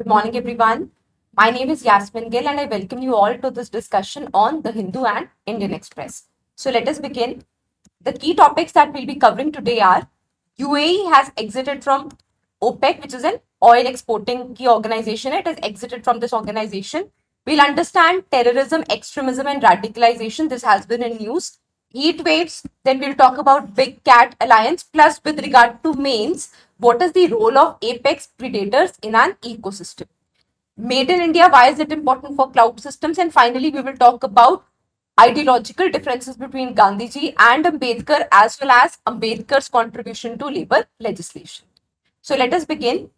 Good morning, everyone. My name is Yasmin Gill, and I welcome you all to this discussion on the Hindu and Indian Express. So, let us begin. The key topics that we'll be covering today are UAE has exited from OPEC, which is an oil exporting key organization. It has exited from this organization. We'll understand terrorism, extremism, and radicalization. This has been in news. Heat waves. Then we'll talk about Big Cat Alliance. Plus, with regard to mains, what is the role of apex predators in an ecosystem? Made in India, why is it important for cloud systems? And finally, we will talk about ideological differences between Gandhiji and Ambedkar, as well as Ambedkar's contribution to labor legislation. So let us begin.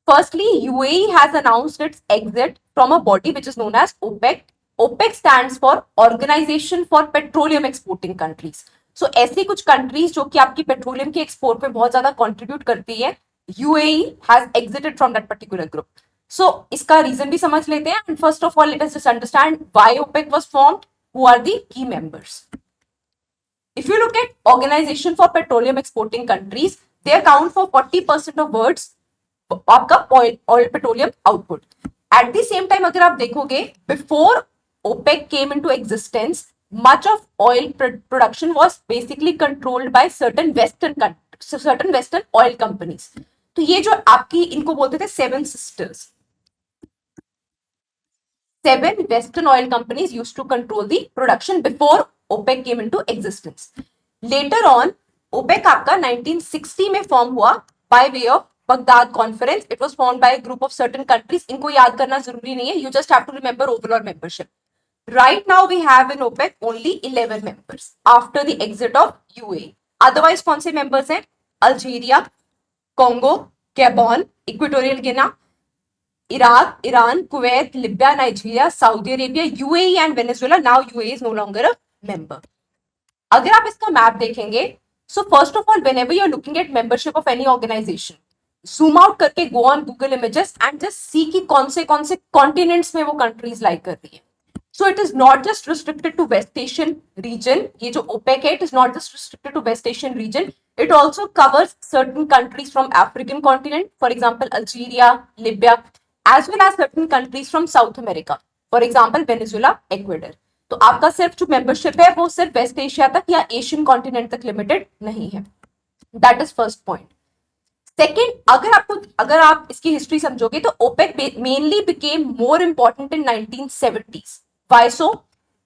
Firstly, UAE has announced its exit from a body which is known as OPEC. OPEC stands for Organization for Petroleum Exporting Countries. So ऐसी कुछ countries जो कि आपकी petroleum के export पे बहुत ज्यादा contribute करती है, UAE has exited from that particular group. So इसका रीजन भी समझ लेते हैं. And first of all, let us just understand why OPEC was formed. Who are the key members? If you look at Organization for Petroleum Exporting Countries, they account for 40% of world's आपका oil petroleum output. At the same time, अगर आप देखोगे, before OPEC came into existence, much of oil production was basically controlled by certain Western oil companies. तो ये जो आपकी इनको बोलते थे seven sisters, 7 Western oil companies used to control the production before OPEC came into existence. Later on, OPEC आपका 1960 में form हुआ by way of Baghdad Conference. It was formed by a group of certain countries. इनको याद करना जरूरी नहीं है. You just have to remember overall membership. Right now we have in OPEC only 11 members after the exit of UAE. Otherwise कौन से members हैं? Algeria, Congo, Gabon, Equatorial Guinea, Iraq, Iran, Kuwait, Libya, Nigeria, Saudi Arabia, UAE and Venezuela. Now UAE is no longer a member. अगर आप इसका map देखेंगे, so first of all, whenever you're looking at membership of any organization, zoom out करके go on Google Images and just see कि कौन से continents में वो countries lie कर रही है. So it is not just restricted to West Asian region. ये जो OPEC है, it is not just restricted to West Asian region. It also covers certain countries from African continent, for example, Algeria, Libya, as well as certain countries from South America, for example, Venezuela, Ecuador. तो आपका सिर्फ जो membership है वो सिर्फ waste Asia तक या Asian continent तक लिमिटेड नहीं है. That is first point. Second, अगर आप इसकी हिस्ट्री समझोगे तो OPEC mainly became more important in 1970s. Why so?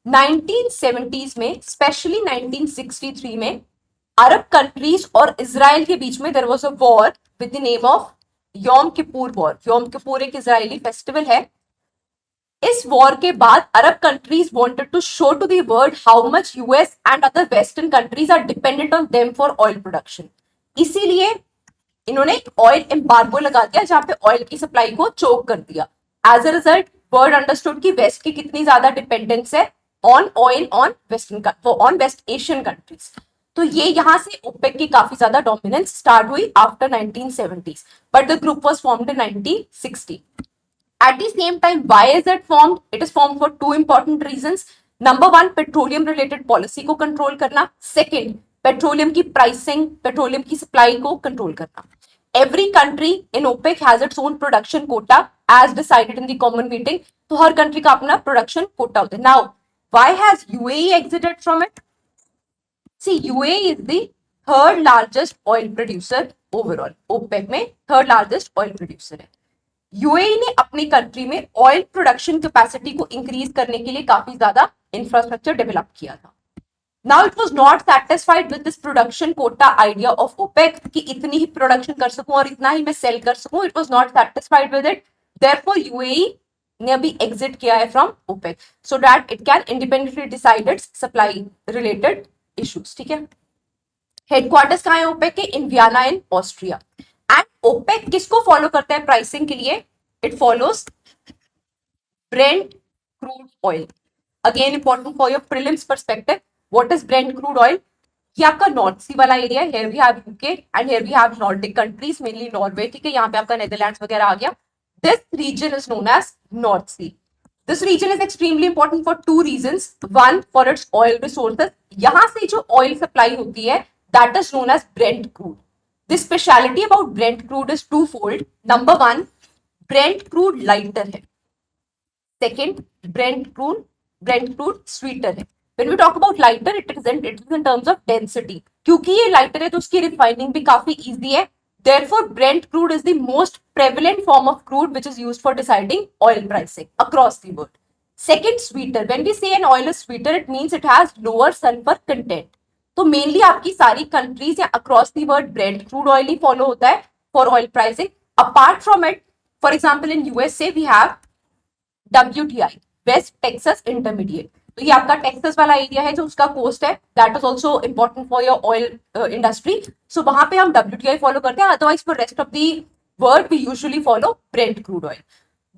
1970s में, स्पेशली 1963 में, अरब कंट्रीज और इजराइल के बीच में there was a war with the name of Yom Kippur war. Yom Kippur एक इजरायली फेस्टिवल है. इस वॉर के बाद Arab countries wanted to show to the world how much US and other western countries are dependent on them for oil production. इसीलिए इन्होंने एक oil embargo लगा दिया जहां पे ऑयल की सप्लाई को चोक कर दिया. As a result world understood कि वेस्ट की कितनी ज्यादा डिपेंडेंस है on oil on west Asian countries. तो ये यहां से ओपेक की काफी ज्यादा डोमिनेंस स्टार्ट हुई after 1970s, but the group was formed in 1960. At the same time, why is it formed? It is formed for two important reasons. Number one, petroleum related policy को control करना. Second, petroleum की pricing, petroleum की supply को control करना. Every country in OPEC has its own production quota as decided in the common meeting. तो हर country का अपना production quota होता है. Now, why has UAE exited from it? See, UAE is the third largest oil producer overall. OPEC में third largest oil producer है. UAE ने अपनी country में ऑयल प्रोडक्शन कैपेसिटी को इंक्रीज करने के लिए काफी ज्यादा इंफ्रास्ट्रक्चर डेवलप किया था. Now it was not satisfied with this production quota idea of OPEC कि इतनी ही प्रोडक्शन कर सकूं और इतना ही मैं सेल कर सकूं. It was not satisfied with it. Therefore UAE ने अभी एग्जिट किया है from OPEC so that it can independently decide its supply related issues. ठीक है. हेडक्वार्टर्स कहां है ओपेक के? In Vienna in Austria. And OPEC किसको फॉलो करता है प्राइसिंग के लिए? It follows Brent crude oil. Again important for your prelims perspective. What is Brent crude oil? ये आपका नॉर्थ सी वाला एरिया है. Here we have UK and here we have Nordic countries, mainly Norway. ठीक है, यहाँ पे आपका नेदरलैंड्स वगैरह आ गया. This region is known as North Sea. This region is extremely important for two reasons. One, for its oil resources. यहां से जो ऑयल सप्लाई होती है that is known as Brent crude. The speciality about Brent crude is twofold. Number one, Brent crude lighter है, second Brent crude sweater है. When we talk about lighter, it is in terms of density. क्योंकि ये lighter है तो उसकी refining भी काफी easy है. Therefore, Brent crude is the most prevalent form of crude which is used for deciding oil pricing across the world. Second, sweeter. When we say an oil is sweeter, it means it has lower sulfur content. तो mainly आपकी सारी countries या across the world Brent crude oil ही follow होता है for oil pricing. Apart from it, for example in USA we have WTI, West Texas Intermediate. तो ये आपका टेक्सास वाला एरिया है जो उसका कोस्ट है, that is also important for your oil industry. So वहां पे हम WTI फॉलो करते हैं. Otherwise for rest of the world we usually follow Brent crude oil.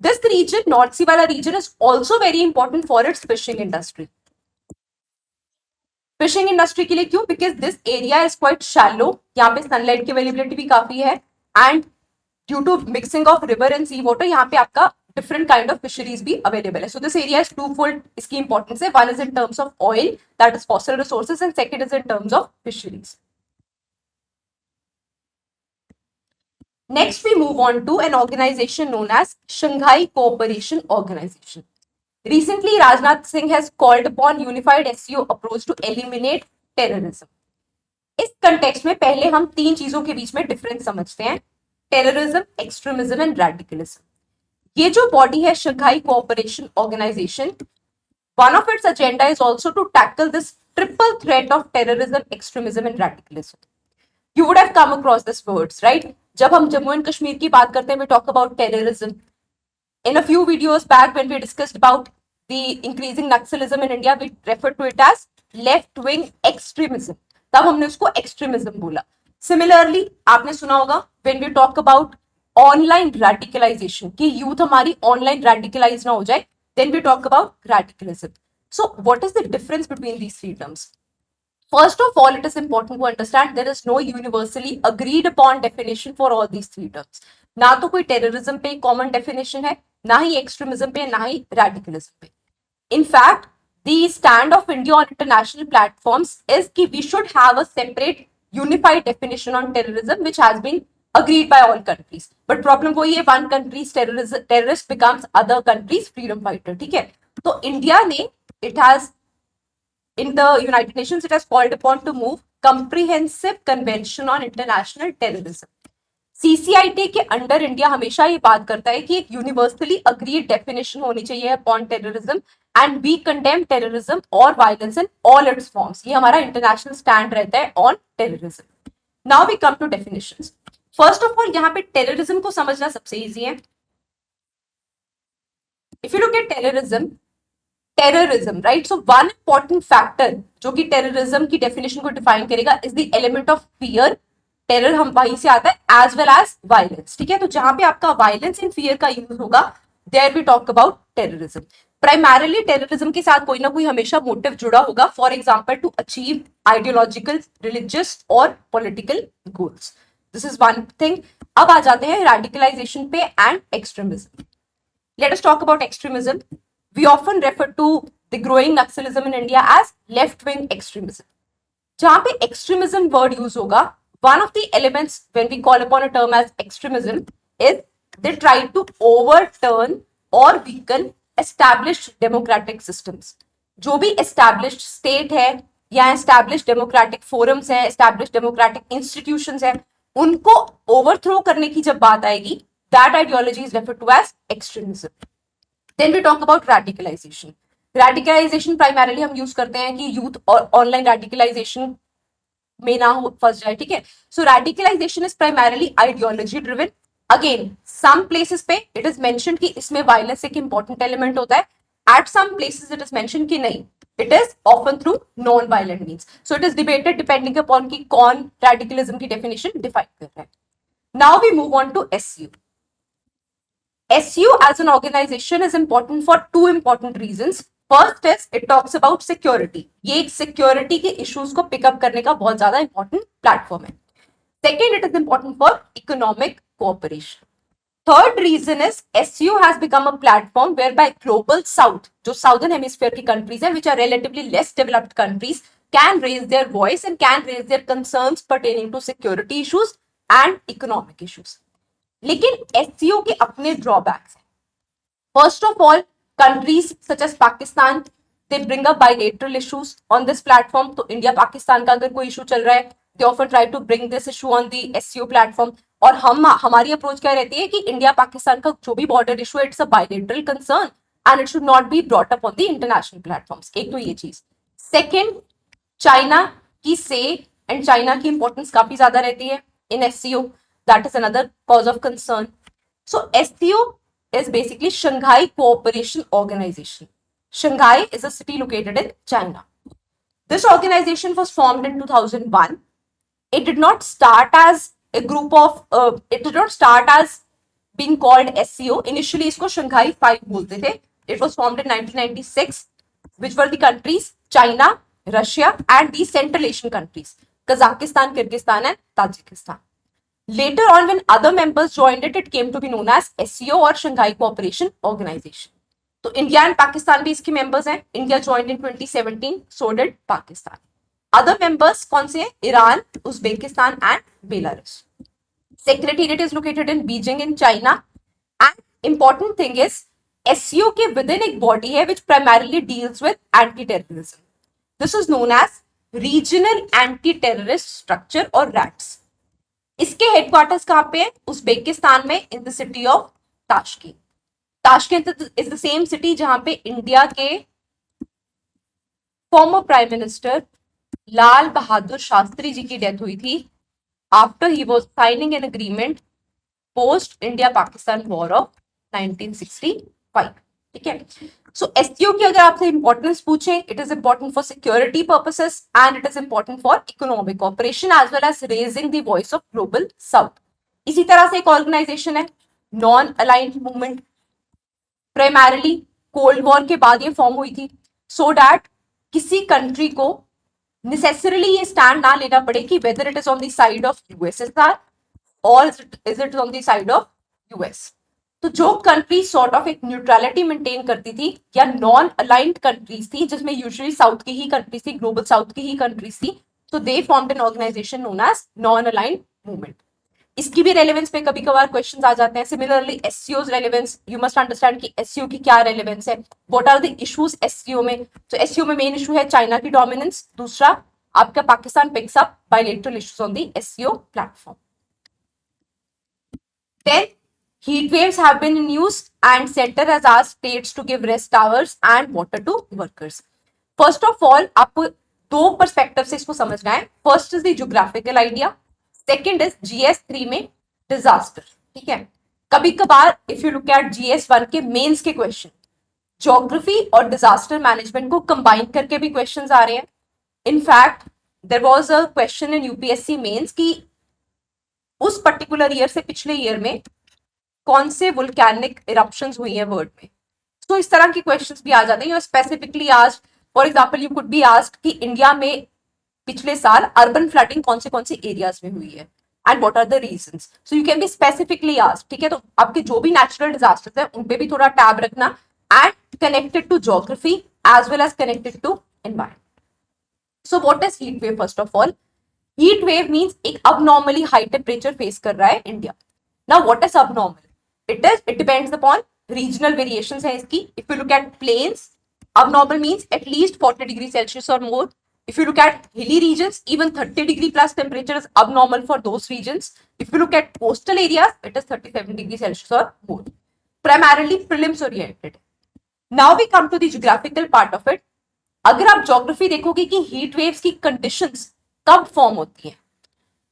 This region, north सी वाला region, is also very important for its fishing industry. Fishing industry के लिए क्यों? Because this area is quite shallow, यहाँ पे sunlight की availability भी काफी है, and due to mixing of river and C water यहाँ पे आपका different kind of fisheries भी available है. So this area is twofold. इसकी importance है. One is in terms of oil, that is fossil resources, and second is in terms of fisheries. Next we move on to an organization known as Shanghai Cooperation Organization. Recently, Rajnath Singh has called upon unified SCO approach to eliminate terrorism. इस context में पहले हम तीन चीजों के बीच में difference समझते हैं: terrorism, extremism and radicalism. ये जो बॉडी है Shanghai Cooperation Organisation, one of its agenda is also to tackle this triple threat of terrorism, extremism and radicalism. You would have come across this words, right? जब हम Jammu and Kashmir की बात करते हैं, we talk about terrorism. In a few videos back when we discussed about the increasing naxalism in India, we refer to it as left wing extremism. तब हमने उसको extremism बोला. सिमिलरली आपने सुना होगा when we talk about online radicalisation, कि youth हमारी online radicalise ना हो जाए, then we talk about radicalism. So what is the difference between these three terms? First of all, it is important to understand there is no universally agreed upon definition for all these three terms. ना तो कोई terrorism पे common definition है, ना ही extremism पे, ना ही radicalism पे. In fact, the stand of India on international platforms is कि we should have a separate unified definition on terrorism which has been agreed by all countries. But problem वही है, one country's terrorist becomes other country's freedom fighter. ठीक है? तो India ने, it has in the United Nations, it has called upon to move comprehensive convention on international terrorism. CCIT के under India हमेशा ये बात करता है कि एक यूनिवर्सली अग्रीड डेफिनेशन होनी चाहिए upon terrorism, and we condemn terrorism और violence in all its forms. ये हमारा इंटरनेशनल स्टैंड रहता है on terrorism. Now we come to definitions. First of all, यहाँ पे टेररिज्म को समझना सबसे इजी है. If you look at terrorism, right? So one important factor जो कि टेररिज्म की डेफिनेशन को डिफाइन करेगा is the element of fear. Terror हम वहीं से आता है, एज वेल एज वायलेंस. ठीक है? तो जहां पे आपका वायलेंस एंड फियर का यूज होगा, there we talk about terrorism. Primarily terrorism के साथ कोई ना कोई हमेशा मोटिव जुड़ा होगा, for example to achieve ideological, religious और political goals. This is one thing. अब आ जाते हैं रेडिकलाइजेशन पे and extremism. Let us talk about extremism. We often refer to the growing Naxalism in India as left wing extremism. जहां पे extremism word use होगा, one of the elements when we call upon a term as extremism is they try to overturn or weaken established democratic systems. जो भी established state है या established democratic forums है, established democratic institutions है, उनको overthrow करने की जब बात आएगी, that ideology is referred to as extremism. Then we talk about radicalization. Radicalization primarily हम use करते हैं कि youth और online radicalization में ना हो फंस जाए. ठीक है? So radicalisation is primarily ideology driven. Again some places पे इट इज मेंशन्ड कि इसमें वायलेंस एक इंपॉर्टेंट एलिमेंट होता है. At some places it is mentioned कि नहीं, it is often through non violent means. So it is debated depending upon कि कौन रेडिकलिज्म की डेफिनेशन डिफाइन कर रहा है. Now we move on to SU. SU as an organization is important for two important reasons. First is it talks about security. ये एक security के issues को pick up करने का बहुत ज़्यादा important platform है. Second, it is important for economic cooperation. Third reason is SU has become a platform whereby global south, जो southern hemisphere की countries हैं, which are relatively less developed countries, can raise their voice and can raise their concerns pertaining to security issues and economic issues. लेकिन SCO के अपने drawbacks हैं. First of all, countries such as Pakistan, they bring up bilateral issues on this platform. तो India Pakistan का अगर कोई issue चल रहा है, they often try to bring this issue on the SCO platform. और हमारी अप्रोच क्या रहती है कि इंडिया पाकिस्तान का जो भी बॉर्डर इशू है, it's a bilateral concern and it should not be brought up on the international platforms. एक तो ये चीज. सेकेंड, चाइना की से एंड चाइना की इंपॉर्टेंस काफी ज्यादा रहती है in SCO. That is another cause of concern. So SCO is basically Shanghai Cooperation Organization. Shanghai is a city located in China. This organization was formed in 2001. It did not start as a group of, it did not start as being called SCO. Initially, इसको Shanghai 5 बोलते थे. It was formed in 1996, which were the countries China, Russia, and the Central Asian countries, Kazakhstan, Kyrgyzstan, and Tajikistan. Later on, when other members joined it, it came to be known as SCO or Shanghai Cooperation Organization. तो India and Pakistan भी इसके members हैं. India joined in 2017, so did Pakistan. Other members कौन से हैं? Iran, Uzbekistan and Belarus. Secretariat is located in Beijing in China. And important thing is SCO के within एक body है which primarily deals with anti terrorism. This is known as regional anti terrorist structure और RATS. इसके headquarters कहां पे है? Uzbekistan में, in the city of Tashkent. Tashkent is the same city जहां पे इंडिया के former prime minister Lal Bahadur Shastri ji की डेथ हुई थी after he was signing an agreement post India Pakistan war of 1965. ठीक है. सो एससीओ की अगर आपसे इंपॉर्टेंस पूछे, it is important for security purposes and it is important for economic operation as well as raising the voice of global south. इसी तरह से एक ऑर्गेनाइजेशन है non aligned movement. Primarily cold war के बाद ये फॉर्म हुई थी सो दैट किसी कंट्री को नेसेसरीली ये स्टैंड ना लेना पड़े कि whether it is on the side of USSR और is it on the side of US. तो जो कंट्री सॉर्ट ऑफ एक न्यूट्रलिटी मेंटेन करती थी या नॉन अलाइंड कंट्रीज थी, जिसमें यूजुअली साउथ की ही कंट्रीज थी, ग्लोबल साउथ की ही कंट्रीज थी, तो they formed an organisation known as non aligned movement. इसकी भी रेलेवेंस पे कभी कभार क्वेश्चंस आ जाते हैं. सिमिलरली एससीओ's रेलेवेंस, यू मस्ट अंडरस्टैंड कि एससीओ की क्या रेलेवेंस है, what are the issues SCO में. तो एससीओ में मेन इशू है चाइना की डोमिनेंस. दूसरा, आपका Pakistan picks up bilateral issues on the SCO platform. Then heat waves have been in use and center has asked states to give rest hours and water to workers. First of all, आपको दो perspective से इसको समझना है. First is the geographical idea, second is GS3 में disaster. ठीक है. कभी कभार if you look eight GS1 के मेंस के क्वेश्चन, ज्योग्राफी और डिजास्टर मैनेजमेंट को कंबाइन करके भी क्वेश्चंस आ रहे हैं. In fact there was a question in UPSC mains की उस पर्टिकुलर ईयर से पिछले ईयर में कौन से वोल्केनिक इरप्शंस हुई हैं वर्ल्ड में. तो इस तरह के क्वेश्चंस भी आ जाते हैं. Specifically asked, for example you could be asked कि इंडिया में पिछले साल अर्बन फ्लडिंग कौन से एरियाज में हुई है and what are the reasons. So you can be specifically asked. ठीक है. तो आपके जो भी नेचुरल डिजास्टर्स हैं उन पे भी थोड़ा टैब रखना and connected to geography as well as connected to environment. So what is heat wave? First of all, heat wave means एक अबनॉर्मली हाई टेम्परेचर फेस कर रहा है India. Now what is abnormal? It depends upon regional variations है इसकी. If you look at plains, abnormal means at least 40 degrees Celsius or more. If you look at hilly regions, even 30 degree plus temperature is abnormal for those regions. If you look at coastal areas, it is 37 degrees Celsius or more. Primarily prelims oriented. Now we come to the geographical part of it. अगर आप geography देखोगे कि heat waves की conditions कब form होती हैं,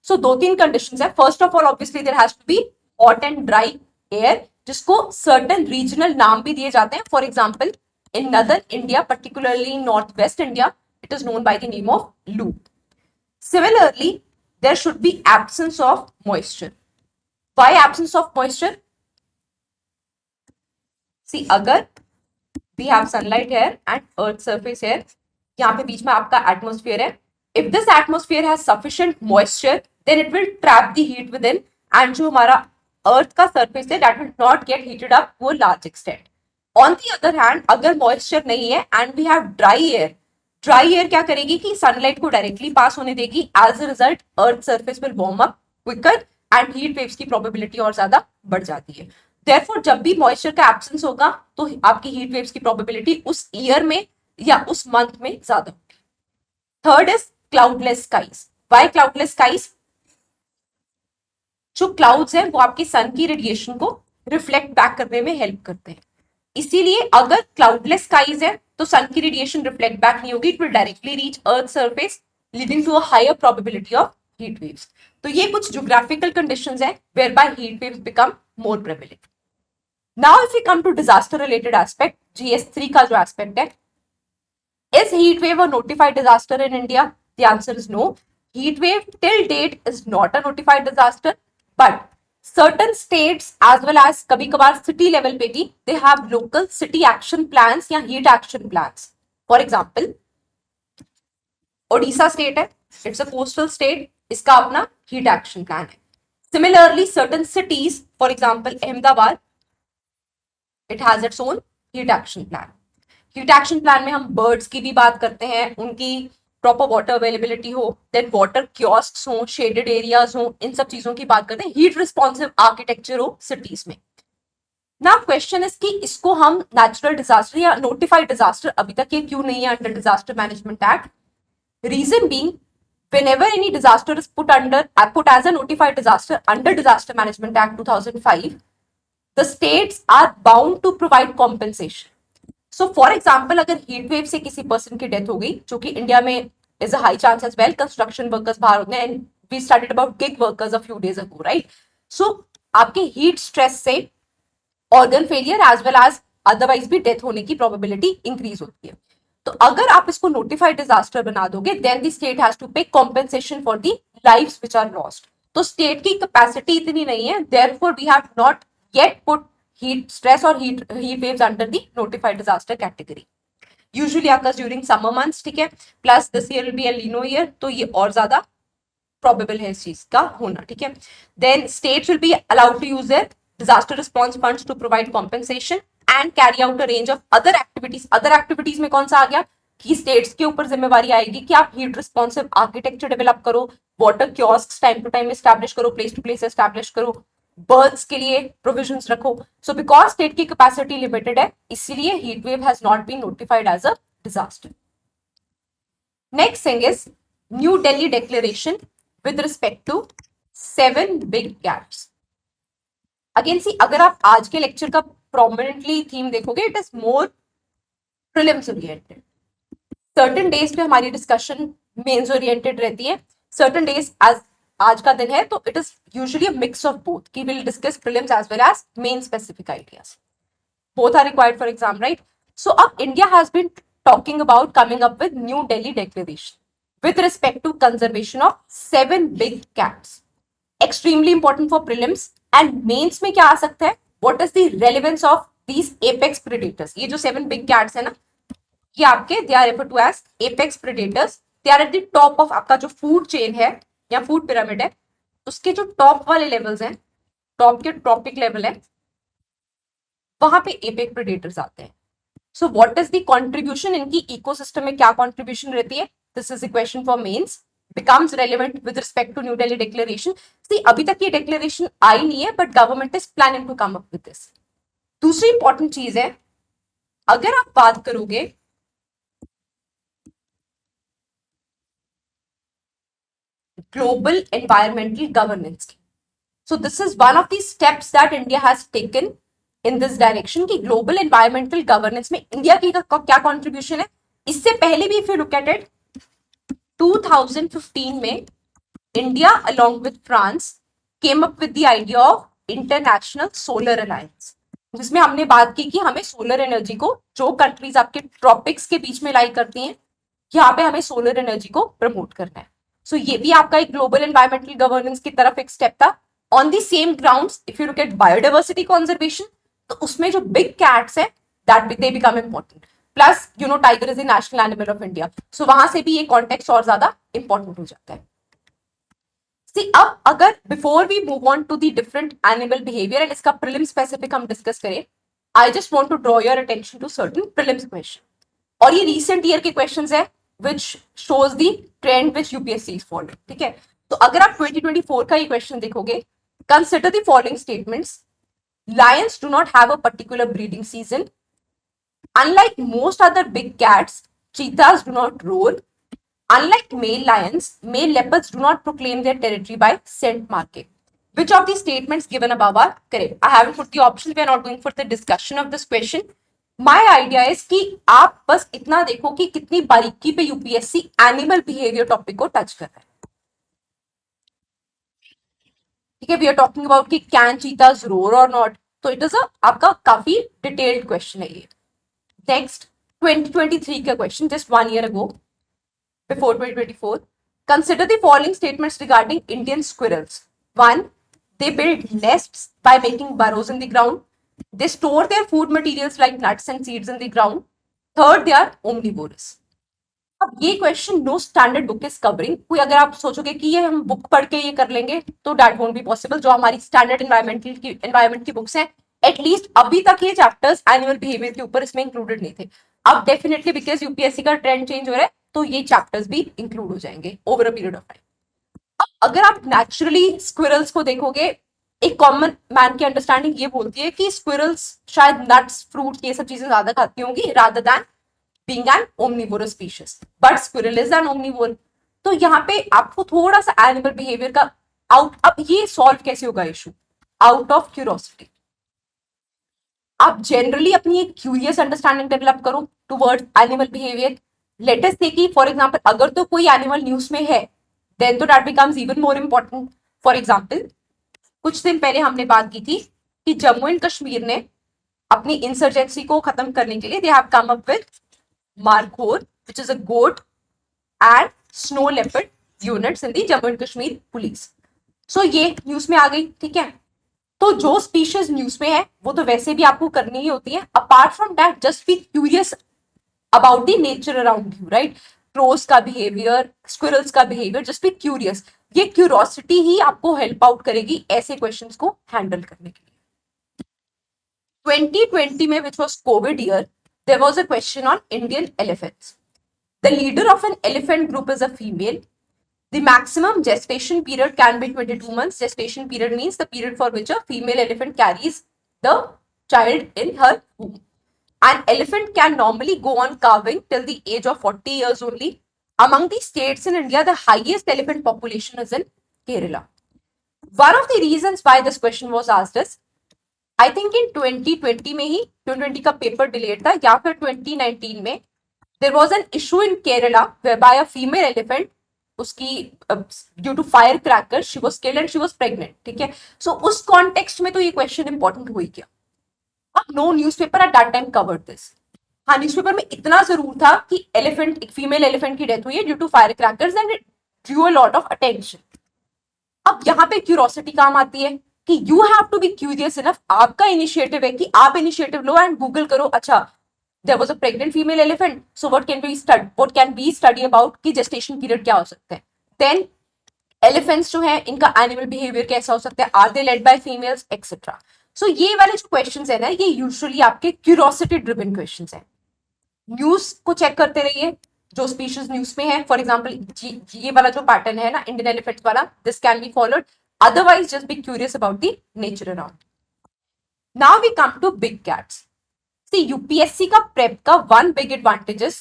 so दो तीन conditions है. First of all, obviously there has to be hot and dry air, जिसको सर्टन रीजनल नाम भी दिए जाते हैं. For example in northern India, particularly in north west India, it is known by the name of loo. Similarly there should be absence of moisture. Why absence of moisture? See, अगर we have sunlight here and earth surface here, यहाँ पे बीच में आपका atmosphere है. If this atmosphere has sufficient moisture then it will trap the heat within, and जो हमारा earth का सरफेस है that will not get heated up वो large extent. On the other hand, अगर मॉइस्चर नहीं है and we have dry air, dry air क्या करेगी कि सनलाइट को डायरेक्टली पास होने देगी. As a result earth surface will warm up quicker and heat waves की प्रोबेबिलिटी और ज्यादा बढ़ जाती है। देयरफॉर जब भी मॉइस्चर का एब्सेंस होगा तो आपकी हीट वेव्स की प्रोबेबिलिटी उस ईयर में या उस मंथ में ज्यादा होगी। Third is cloudless skies. Why cloudless skies? जो क्लाउड्स हैं वो आपके सन की रेडिएशन को रिफ्लेक्ट बैक करने में हेल्प करते हैं, इसीलिए अगर क्लाउडलेस स्काईज है तो सन की रेडिएशन रिफ्लेक्ट बैक नहीं होगी, it will directly reach earth surface leading to a higher probability of heat waves. तो ये कुछ ज्योग्राफिकल कंडीशंस हैं whereby heat waves become more prevalent. Now if we come to disaster related aspect, GS3 का जो aspect है, is heat wave a notified disaster in India? The answer is no. Heat wave till date is not a notified disaster, but certain states as well as कभी कभार city level पे भी they have local city action plans या heat action plans. For example, Odisha state है, it's a coastal state, इसका अपना heat action plan है। Similarly certain cities, for example Ahmedabad, it has its own heat action plan. Heat action plan में हम birds की भी बात करते हैं, उनकी प्रॉपर वाटर अवेलेबिलिटी हो, देन वाटर कियोस्क्स हो, शेडेड एरियाज हो, इन सब चीजों की बात करते हैं। हीट रिस्पॉन्सिव आर्किटेक्चर हो सिटीज में। ना क्वेश्चन इज कि इसको हम नेचुरल डिजास्टर या नोटिफाइड डिजास्टर अभी तक ये क्यों नहीं है under disaster management act? Reason being, whenever any disaster is put as a notified disaster under Disaster Management Act 2005, the states are bound to provide compensation. So, for example, अगर heat wave से किसी person की death हो गई, जो कि India में is a high chance as well, construction workers बाहर होते हैं, and we studied about gig workers a few days ago, right? So, आपके heat stress से organ failure as well as otherwise भी death होने की probability increase होती है। तो अगर आप इसको नोटिफाइड डिजास्टर बना दोगे, then the state has to pay compensation for the lives which are lost. तो स्टेट की कैपेसिटी इतनी नहीं है, therefore we have not yet put heat stress और heat waves under the notified disaster category. Usually occurs during summer months, ठीक है, plus this year will be El Nino year, तो ये और ज्यादा प्रोबेबल है इस चीज का होना, ठीक है। Then states will be allowed to use their disaster response funds to provide compensation and carry out a range of other activities. Other activities में कौन सा आ गया कि स्टेट्स के ऊपर जिम्मेवारी आएगी कि आप हीट रिस्पॉन्सिव आर्किटेक्चर डेवलप करो, water kiosks time to time establish करो, प्लेस टू प्लेस एस्टैब्लिश करो, बर्ड्स के लिए प्रोविजंस रखो। सो बिकॉज स्टेट की कैपेसिटी लिमिटेड है, इसीलिए heat wave has not been notified as a disaster. Next thing is new Delhi declaration with respect to 7 big gaps. Again see, अगर आप आज के लेक्चर का प्रोमिनेंटली थीम देखोगे, it is more prelims oriented. Certain days पे हमारी discussion mains oriented रहती है, सर्टेन डेज आज का दिन है तो it is usually a mix of both कि will discuss prelims as well as main specific ideas, both are required for exam, right? So अब India has been talking about coming up with new Delhi declaration with respect to conservation of 7 big cats, extremely important for prelims and mains में क्या आ सकता है, what is the relevance of these apex predators. ये जो 7 big cats है ना, ये आपके they are referred to as apex predators, they are at the top of आपका जो फूड चेन है या फूड पिरामिड है, उसके जो टॉप वाले लेवल्स हैं, टॉप के ट्रॉपिक लेवल है, वहां पे एपेक प्रेडेटर्स आते हैं। So what is the contribution, इनकी इकोसिस्टम में क्या कंट्रीब्यूशन रहती है, this is the question for mains, becomes relevant with respect to New Delhi Declaration. See, अभी तक ये declaration आई नहीं है, but government is planning to come up with this. दूसरी important चीज है, अगर आप बात करोगे global environmental governance की, so this is one of the steps that India has taken in this direction कि global environmental governance में इंडिया की क्या contribution है। इससे पहले भी if you look at it, 2015 में India along with France came up with the idea of international solar alliance, जिसमें हमने बात की कि हमें सोलर एनर्जी को, जो कंट्रीज आपके ट्रॉपिक्स के बीच में लाई करती हैं, यहाँ पे हमें सोलर एनर्जी को प्रमोट करना है। सो ये भी आपका एक ग्लोबल एनवायरमेंटल गवर्नेंस की तरफ एक स्टेप था। On the same grounds if you look at biodiversity conservation, तो उसमें जो बिग कैट्स है that they become important, plus you know tiger is the national animal of India, so वहां से भी ये कॉन्टेक्स्ट और ज्यादा इंपॉर्टेंट हो जाता है। सी अब अगर before we move on to the different animal behaviour and इसका प्रीलिम स्पेसिफिक हम डिस्कस करें, I just want to draw your attention to certain prelims question, और ये रिसेंट ईयर के क्वेश्चंस है which shows the trend which UPSC is following, ठीक है। तो अगर आप 2024 का ये क्वेश्चन देखोगे, consider the following statements Lions do not have a particular breeding season. Unlike most other big cats, cheetahs do not roar. Unlike male lions, male leopards do not proclaim their territory by scent marking. Which of these statements given above are correct? I haven't put the options. We are not going for the discussion of this question. My idea is कि आप बस इतना देखो कि कितनी बारीकी पे UPSC animal behaviour topic को टच कर रहा है. ठीक है, वी आर टॉकिंग अबाउट कि कैन चीताज रोर और नॉट. तो इट इज अ आपका काफी डिटेल्ड क्वेश्चन है ये. नेक्स्ट 2023 का question, just 1 year ago, before 2024. Consider the following statements regarding Indian squirrels. 1. They build nests by making burrows in the ground. They store their food materials like nuts and seeds in the ground. Third, they are omnivorous. अब ये question no standard book is covering. कोई अगर आप सोचोगे कि ये हम book पढ़ के ये कर लेंगे तो दैट वोंट बी पॉसिबल. जो हमारी स्टैंडर्ड एनवायरमेंट की बुक्स हैं, एटलीस्ट अभी तक ये चैप्टर्स एनिमल बिहेवियर के ऊपर इसमें इंक्लूडेड नहीं थे. अब डेफिनेटली बिकॉज यूपीएससी का ट्रेंड चेंज हो रहा है तो ये चैप्टर्स भी इंक्लूड हो जाएंगे over a period of time. अब अगर आप नेचुरली स्क्विरल्स को देखोगे, एक कॉमन मैन की अंडरस्टैंडिंग ये बोलती है कि स्क्विरल्स शायद नट्स फ्रूट ये सब चीजें ज्यादा खाती होंगी rather than being an omnivorous species, but squirrel is an omnivore. तो यहाँ पे आपको थोड़ा सा एनिमल बिहेवियर का आउट. अब ये सॉल्व कैसे होगा इशू? Out of curiosity. आप जनरली अपनी एक क्यूरियस अंडरस्टैंडिंग डेवलप करो towards animal behaviour. Let us से कि फॉर एग्जांपल अगर तो कोई एनिमल न्यूज में है देन तो that becomes even more important. For example कुछ दिन पहले हमने बात की थी कि जम्मू एंड कश्मीर ने अपनी इंसर्जेंसी को खत्म करने के लिए they have come up with Markhor, which is a goat and snow leopard units in the Jammu and Kashmir police. So ये न्यूज में आ गई. ठीक है, तो जो स्पीशीज न्यूज में है वो तो वैसे भी आपको करनी ही होती है. Apart from that just be curious about the nature around you, right? Cross का बिहेवियर, स्क्विरल्स का बिहेवियर, जस्ट बी क्यूरियस. ये क्यूरियोसिटी ही आपको हेल्प आउट करेगी ऐसे क्वेश्चंस को हैंडल करने के लिए. 2020 में which was Covid year, there was a question on Indian elephants. The leader of an elephant group is a female. The maximum gestation period can be 22 months. Gestation period means the period for which a female elephant carries the child in her womb. An elephant can normally go on calving till the age of 40 years only. Among the states in India, the highest elephant population is in Kerala. One of the reasons why this question was asked is I think in 2020 में ही 2020 का paper delete था या फिर 2019 में there was an issue in Kerala where by a female elephant. उसकी due to fire cracker she was killed and she was pregnant. ठीक है, सो उस कॉन्टेक्स्ट में तो ये क्वेश्चन इंपॉर्टेंट हो ही गया. अब no newspaper at that time covered this. हाँ, न्यूज़पेपर में इतना जरूर था कि एलिफेंट, एक फीमेल एलिफेंट की डेथ हुई है due to fire crackers and it drew a lot of attention. अब यहाँ पे क्यूरियोसिटी काम आती है कि you have to be curious enough. आपका इनिशिएटिव है कि आप इनिशिएटिव लो एंड गूगल करो. अच्छा, there was a pregnant female elephant, so what can be study about कि जेस्टेशन पीरियड क्या हो सकता है. देन एलिफेंट्स जो है इनका एनिमल बिहेवियर कैसा हो सकता है, are they led by females etcetera. So ये वाले जो क्वेश्चंस है ना, ये यूजुअली आपके क्यूरियोसिटी ड्रिवन क्वेश्चंस हैं. न्यूज को चेक करते रहिए जो स्पीशीज न्यूज में है. फॉर एग्जाम्पल ये वाला जो पैटर्न है ना इंडियन एलिफेंट्स वाला, this can be followed. Otherwise, just be curious about the nature around. Now we come to big cats. See, UPSC का prep का one big advantage is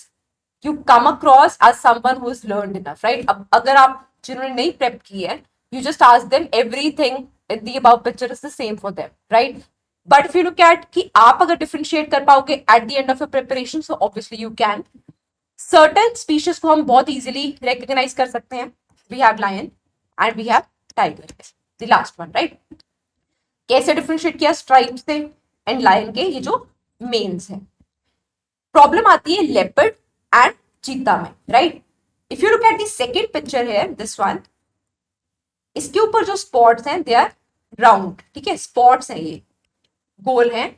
you come across as someone who is learned enough, right? अब अगर आप जिन्होंने नहीं prep की है, you just ask them everything in the above picture is the same for them, right? But if you look at कि आप अगर differentiate कर पाओगे at the end of your preparation, so obviously you can. Certain species को हम बहुत easily recognize कर सकते हैं. We have lion and we have tiger, the last one, right? कैसे डिफरेंशिएट किया? स्ट्राइप्स थे एंड लायन के ये जो मेन्स हैं. प्रॉब्लम आती है लेपर्ड एंड चीता में, right? If you look at the second picture है दिस वन, इसके ऊपर जो स्पॉट्स हैं दे आर राउंड. ठीक है, स्पॉट्स हैं, ये गोल हैं.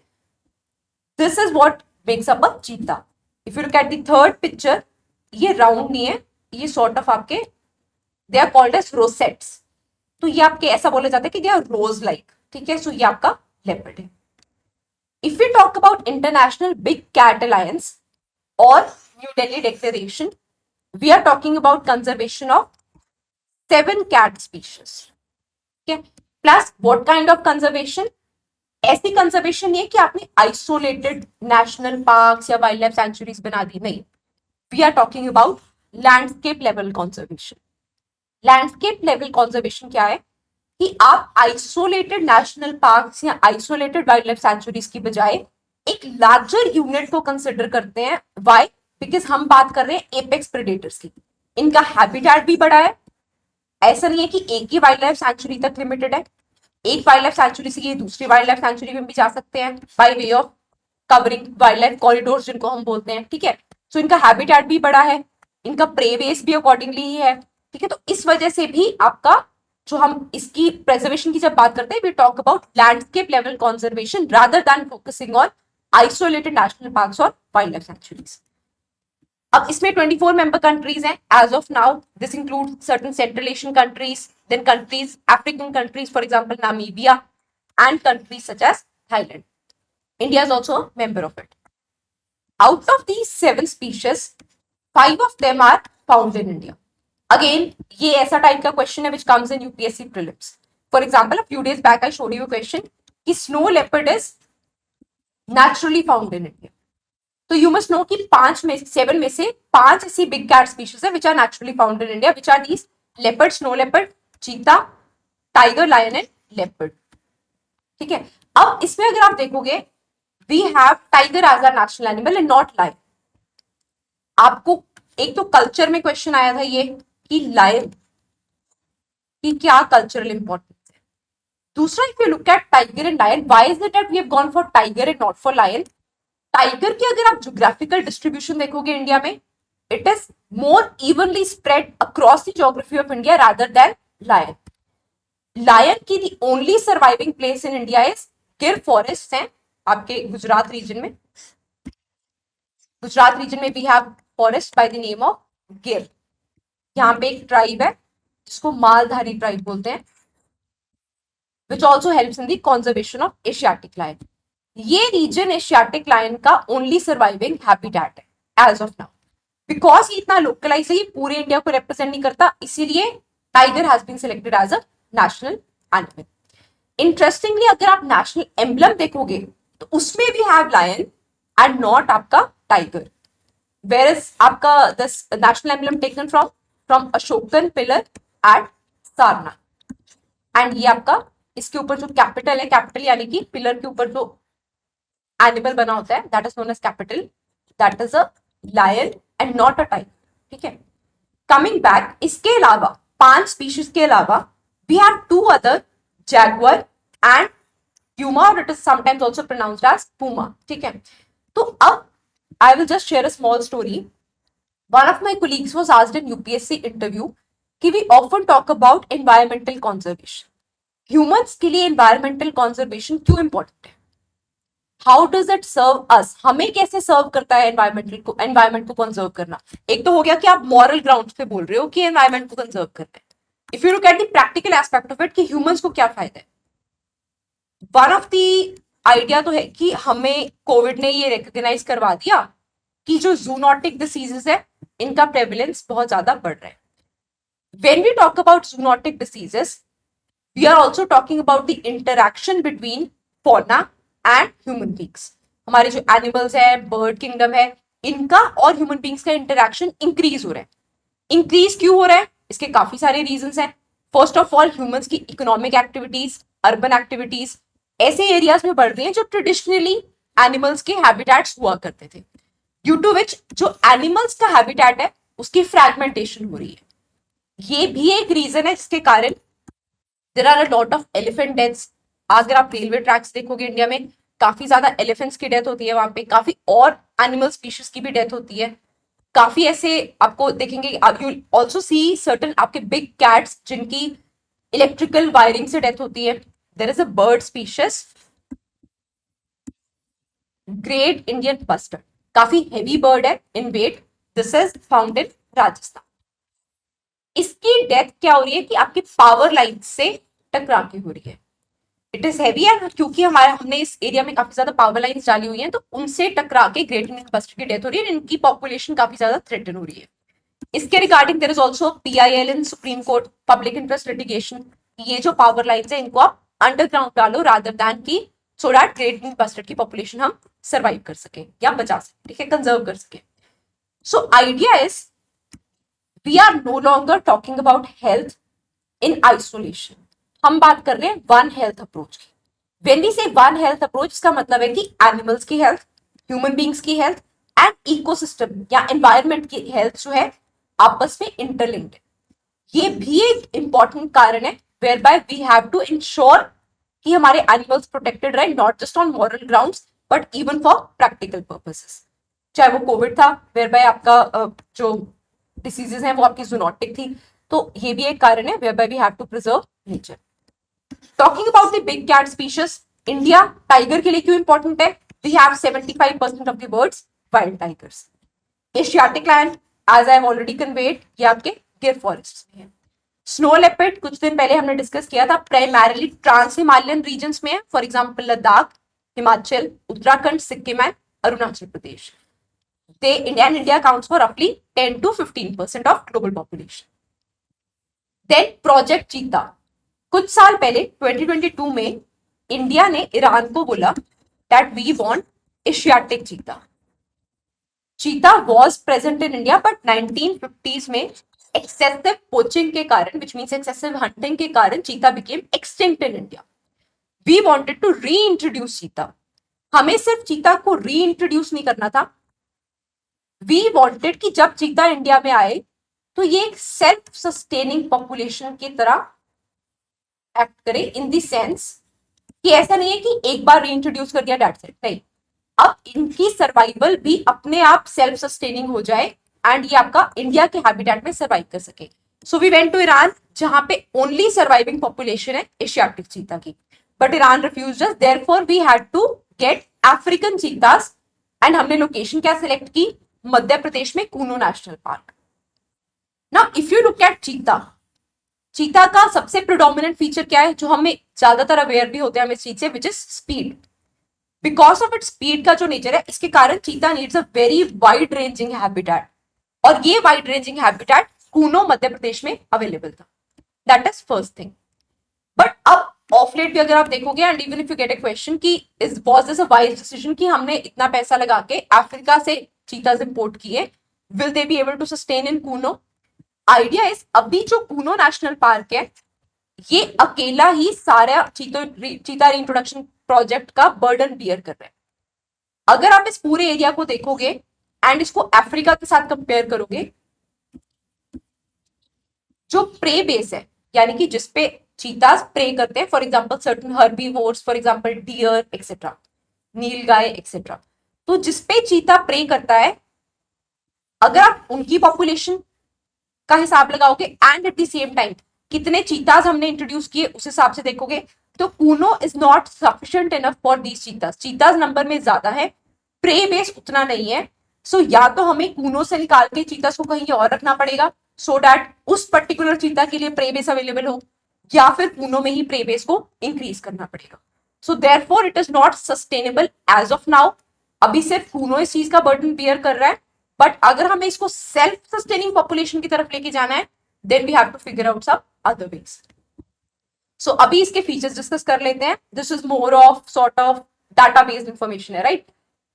This is what makes up a cheetah. If you look at the third picture, ये राउंड नहीं है, ये सॉर्ट ऑफ आपके they are called as rosettes. तो ये आपके ऐसा बोले जाते हैं कि दे आर रोज लाइक. ठीक है, सो ये आपका लेपर्ड है. If you talk about international big cat alliance और new Delhi declaration, we are talking about conservation of 7 cat species. Okay, plus what kind of conservation? ऐसी कंजर्वेशन नहीं है कि आपने आइसोलेटेड नेशनल पार्क्स या वाइल्ड लाइफ सेंचुरीज बना दी, नहीं. We are talking about landscape level conservation. Landscape level conservation क्या है कि आप आइसोलेटेड नेशनल पार्क्स या आइसोलेटेड वाइल्ड लाइफ सेंचुरीज की बजाय एक लार्जर यूनिट को कंसिडर करते हैं. व्हाई? बिकॉज हम बात कर रहे हैं एपेक्स प्रेडेटर्स की. इनका हैबिटेट भी बड़ा है. ऐसा नहीं है कि एक ही वाइल्ड लाइफ सेंचुरी तक लिमिटेड है. एक वाइल्ड लाइफ सेंचुरी से ये दूसरी वाइल्ड लाइफ सेंचुरी में भी जा सकते हैं by way of covering wild life corridor जिनको हम बोलते हैं. ठीक है. सो इनका हैबिटेट भी बड़ा है, इनका प्रे बेस भी अकॉर्डिंगली ही है. ठीक है. तो इस वजह से भी आपका जो हम इसकी प्रेजर्वेशन की जब बात करते हैं, we talk about landscape level conservation rather than focusing on isolated national parks और वाइल्ड लाइफ सेंचुरीज. अब इसमें 24 मेंबर कंट्रीज हैं as of now. This include certain central Asian countries, then countries African countries, for example Namibia, and countries such as Thailand. India is also a member of it. Out of these 7 species, 5 of them are found in India. Again, ये ऐसा type का question है which comes in UPSC prelims. For example, a few days back I showed you a question कि snow leopard is naturally found in India. तो you must know कि 7 में से 5 ऐसी big cat species है which are naturally found in India, which are these: leopard, snow leopard, cheetah, tiger, lion and leopard. ठीक है. अब इसमें अगर आप देखोगे, we have tiger as a national animal and not lion. आपको एक तो कल्चर में क्वेश्चन आया था ये कि लायन की क्या कल्चरल इंपॉर्टेंस है. दूसरा, if you look at tiger and lion, why is it that we have gone for tiger and not for lion? Tiger की अगर आप ज्योग्राफिकल डिस्ट्रीब्यूशन देखोगे इंडिया में, it is more evenly spread across the geography of India rather than lion. Lion की the only surviving place in India is Gir forest है आपके Gujarat region में. Gujarat region में we have forest by the name of गिर. यहाँ पे एक tribe है जिसको मालधारी ट्राइब बोलते हैं, which also helps in the conservation of Asiatic lion. ये रीजन एशियाटिक लायन का ओनली सर्वाइविंग हैबिटेट है एज ऑफ नाउ. बिकॉज ये इतना लोकलाइज है, ये पूरे इंडिया को रिप्रेजेंट नहीं करता, इसीलिए tiger has been selected as a national animal. Interestingly, अगर आप नेशनल एम्बलम देखोगे तो उसमें भी हैव लायन एंड नॉट आपका टाइगर. वेयर इज आपका this national emblem taken from Ashokan pillar at Sarnath. And ये आपका इसके ऊपर जो कैपिटल है, कैपिटल यानी कि पिलर के ऊपर जो एनिमल बना होता है, that is known as capital. That is a lion and not a tiger. ठीक है. कमिंग बैक, इसके अलावा 5 स्पीशीज के अलावा we have 2 other, jaguar and puma, और it is sometimes also pronounced as puma. ठीक है. तो अब I will just share a small story. One of my colleagues was asked in UPSC interview कि we often talk about environmental conservation. Humans के लिए environmental conservation क्यों important है? How does it serve us? हमें कैसे सर्व करता है environment को कंजर्व करना? एक तो हो गया कि आप मॉरल ग्राउंड पे बोल रहे हो कि एनवायरमेंट को कंजर्व करना है. If you look at the practical aspect of it कि ह्यूमंस को क्या फायदा है, वन ऑफ द आइडिया तो है कि हमें कोविड ने ये रिकॉग्नाइज करवा दिया कि जो जूनोटिक डिसीजेस है इनका प्रेवलेंस बहुत ज्यादा बढ़ रहा है. When we talk about zoonotic diseases, we are also talking about the interaction between fauna and human beings. हमारे जो एनिमल्स है, बर्ड किंगडम है, इनका और ह्यूमन बींग्स का इंटरेक्शन इंक्रीज हो रहा है. इंक्रीज क्यों हो रहा है? इसके काफी सारे रीजंस हैं. फर्स्ट ऑफ ऑल, ह्यूमंस की इकोनॉमिक एक्टिविटीज, अर्बन एक्टिविटीज ऐसे एरियाज में बढ़ रही हैं जो ट्रेडिशनली एनिमल्स के हैबिटेट्स हुआ करते थे, ड्यू टू विच जो एनिमल्स का हैबिटेट है उसकी फ्रैगमेंटेशन हो रही है. ये भी एक रीजन है जिसके कारण there are a lot of elephant deaths. अगर आप रेलवे ट्रैक्स देखोगे इंडिया में, काफी ज्यादा एलिफेंट्स की डेथ होती है वहां पे, काफी और एनिमल स्पीशीज की भी डेथ होती है. काफी ऐसे आपको देखेंगे. यू ऑल्सो सी सर्टन आपके बिग कैट्स जिनकी इलेक्ट्रिकल वायरिंग से डेथ होती है. There is a bird species great Indian bustard, काफी हेवी बर्ड है in weight. This is found in Rajasthan. इसकी डेथ क्या हो रही है कि आपकी पावर लाइन से टकरा के हो रही है. इट इज हैवी एंड क्योंकि हमने इस एरिया में काफी ज्यादा पावर लाइंस डाली हुई हैं, तो उनसे टकरा के ग्रेट इंडियन बस्टर्ड की डेथ हो रही है. इनकी पॉपुलेशन काफी ज्यादा थ्रेटन हो रही है. इसके regarding their is also PIL in supreme court, public interest litigation. ये जो पावर लाइंस है इनको आप अंडरग्राउंड डालो रादर देन की so that great Indian bustard की पॉपुलेशन हम सर्वाइव कर सके या बचा सके, ठीक है, कंजर्व कर सके. So idea is we are no longer talking about health in isolation. हम बात कर रहे हैं वन हेल्थ अप्रोच की. When we say one health approach, इसका मतलब है कि एनिमल्स की हेल्थ, ह्यूमन बींग्स की हेल्थ एंड इकोसिस्टम या एनवायरमेंट की हेल्थ जो है आपस में इंटरलिंक्ड है. ये भी एक इंपॉर्टेंट कारण है where by we have to ensure कि हमारे एनिमल्स प्रोटेक्टेड रहे, not just on moral grounds but even for practical purposes. चाहे वो कोविड था वेयर बाय आपका जो डिसीजेस हैं वो आपकी जूनोटिक थी, तो ये भी एक कारण है where by we have to preserve nature. Talking about the big cat species, India tiger के लिए क्यों इंपॉर्टेंट है? We have 75% of the birds wild tigers. Asiatic lion, as I have already conveyed, ये आपके गिर फॉरेस्ट में है. Snow leopard कुछ दिन पहले हमने डिस्कस किया था, प्राइमरली ट्रांस हिमालयन रीजन्स में है, for example Ladakh, Himachal, Uttarakhand, Sikkim and Arunachal Pradesh. They India accounts for roughly 10 to 15% of global population. Then Project Cheetah. कुछ साल पहले 2022 में इंडिया ने ईरान को बोला that we want Asiatic cheetah. Cheetah was present in India, but 1950s में excessive poaching के कारण, which means excessive hunting के कारण cheetah became extinct in India. We wanted to reintroduce cheetah. हमें सिर्फ चीता को रीइंट्रोड्यूस नहीं करना था, वी वांटेड कि जब चीता इंडिया में आए तो ये एक सेल्फ सस्टेनिंग पॉपुलेशन की तरह एक्ट करे, इन द सेंस कि ऐसा नहीं है कि एक बार रीइंट्रोड्यूस कर दिया दैट्स इट, नहीं, अब इनकी सर्वाइवल भी अपने आप सेल्फ सस्टेनिंग हो जाए एंड ये आपका इंडिया के हैबिटेट में सर्वाइव कर सके. So we went to Iran जहां पे ओनली सर्वाइविंग पॉपुलेशन है एशियाटिक चीता की, but Iran refused us, therefore we had to get African cheetahs and हमने लोकेशन क्या सिलेक्ट की? मध्य प्रदेश में Kuno national park. Now if you look at cheetah, चीता का सबसे प्रिडोमिनेंट फीचर क्या है जो हमें ज्यादातर अवेयर भी होते हैं हम इस चीज से, which is speed. Because of its speed का जो नेचर है, इसके कारण cheetah needs a very wide ranging habitat, और ये wide ranging habitat Kuno Madhya Pradesh में अवेलेबल था. That is first thing. But अब ऑफ लेट भी अगर आप देखोगे and even if you get a question कि is was this a wise decision कि हमने इतना पैसा लगा के अफ्रीका से चीताज इंपोर्ट किए, will they be able to sustain in Kuno? Idea is अभी जो कूनो नेशनल पार्क है ये अकेला ही सारा चीता रीइंट्रोडक्शन प्रोजेक्ट का बर्डन बियर कर रहा है. अगर आप इस पूरे एरिया को देखोगे एंड इसको अफ्रीका के साथ कंपेयर करोगे, जो प्रे बेस है यानी कि जिसपे चीतास प्रे करते हैं, for example certain herbivores, for example deer etcetera, nilgai etcetera, तो जिसपे चीता प्रे करता है, अगर आप उनकी पॉपुलेशन का हिसाब लगाओगे and at the same time कितने चीतास हमने इंट्रोड्यूस किए उस हिसाब से देखोगे, तो Kuno is not sufficient enough for these cheetahs. Cheetahs number में ज्यादा है, प्रे बेस उतना नहीं है. सो या तो हमें कूनो से निकाल के चीतास को कहीं और रखना पड़ेगा सो दैट उस पर्टिकुलर चीता के लिए प्रे बेस अवेलेबल हो, या फिर कूनो में ही प्रे बेस को इंक्रीज करना पड़ेगा. So therefore it is not sustainable as of now. अभी सिर्फ कूनो इस चीज का बर्डन बियर कर रहा है, बट अगर हमें इसको सेल्फ सस्टेनिंग पॉपुलेशन की तरफ लेके जाना है then we have to figure out some other ways. So अभी इसके फीचर्स डिस्कस कर लेते हैं. This is more of sort of data based information है, राइट.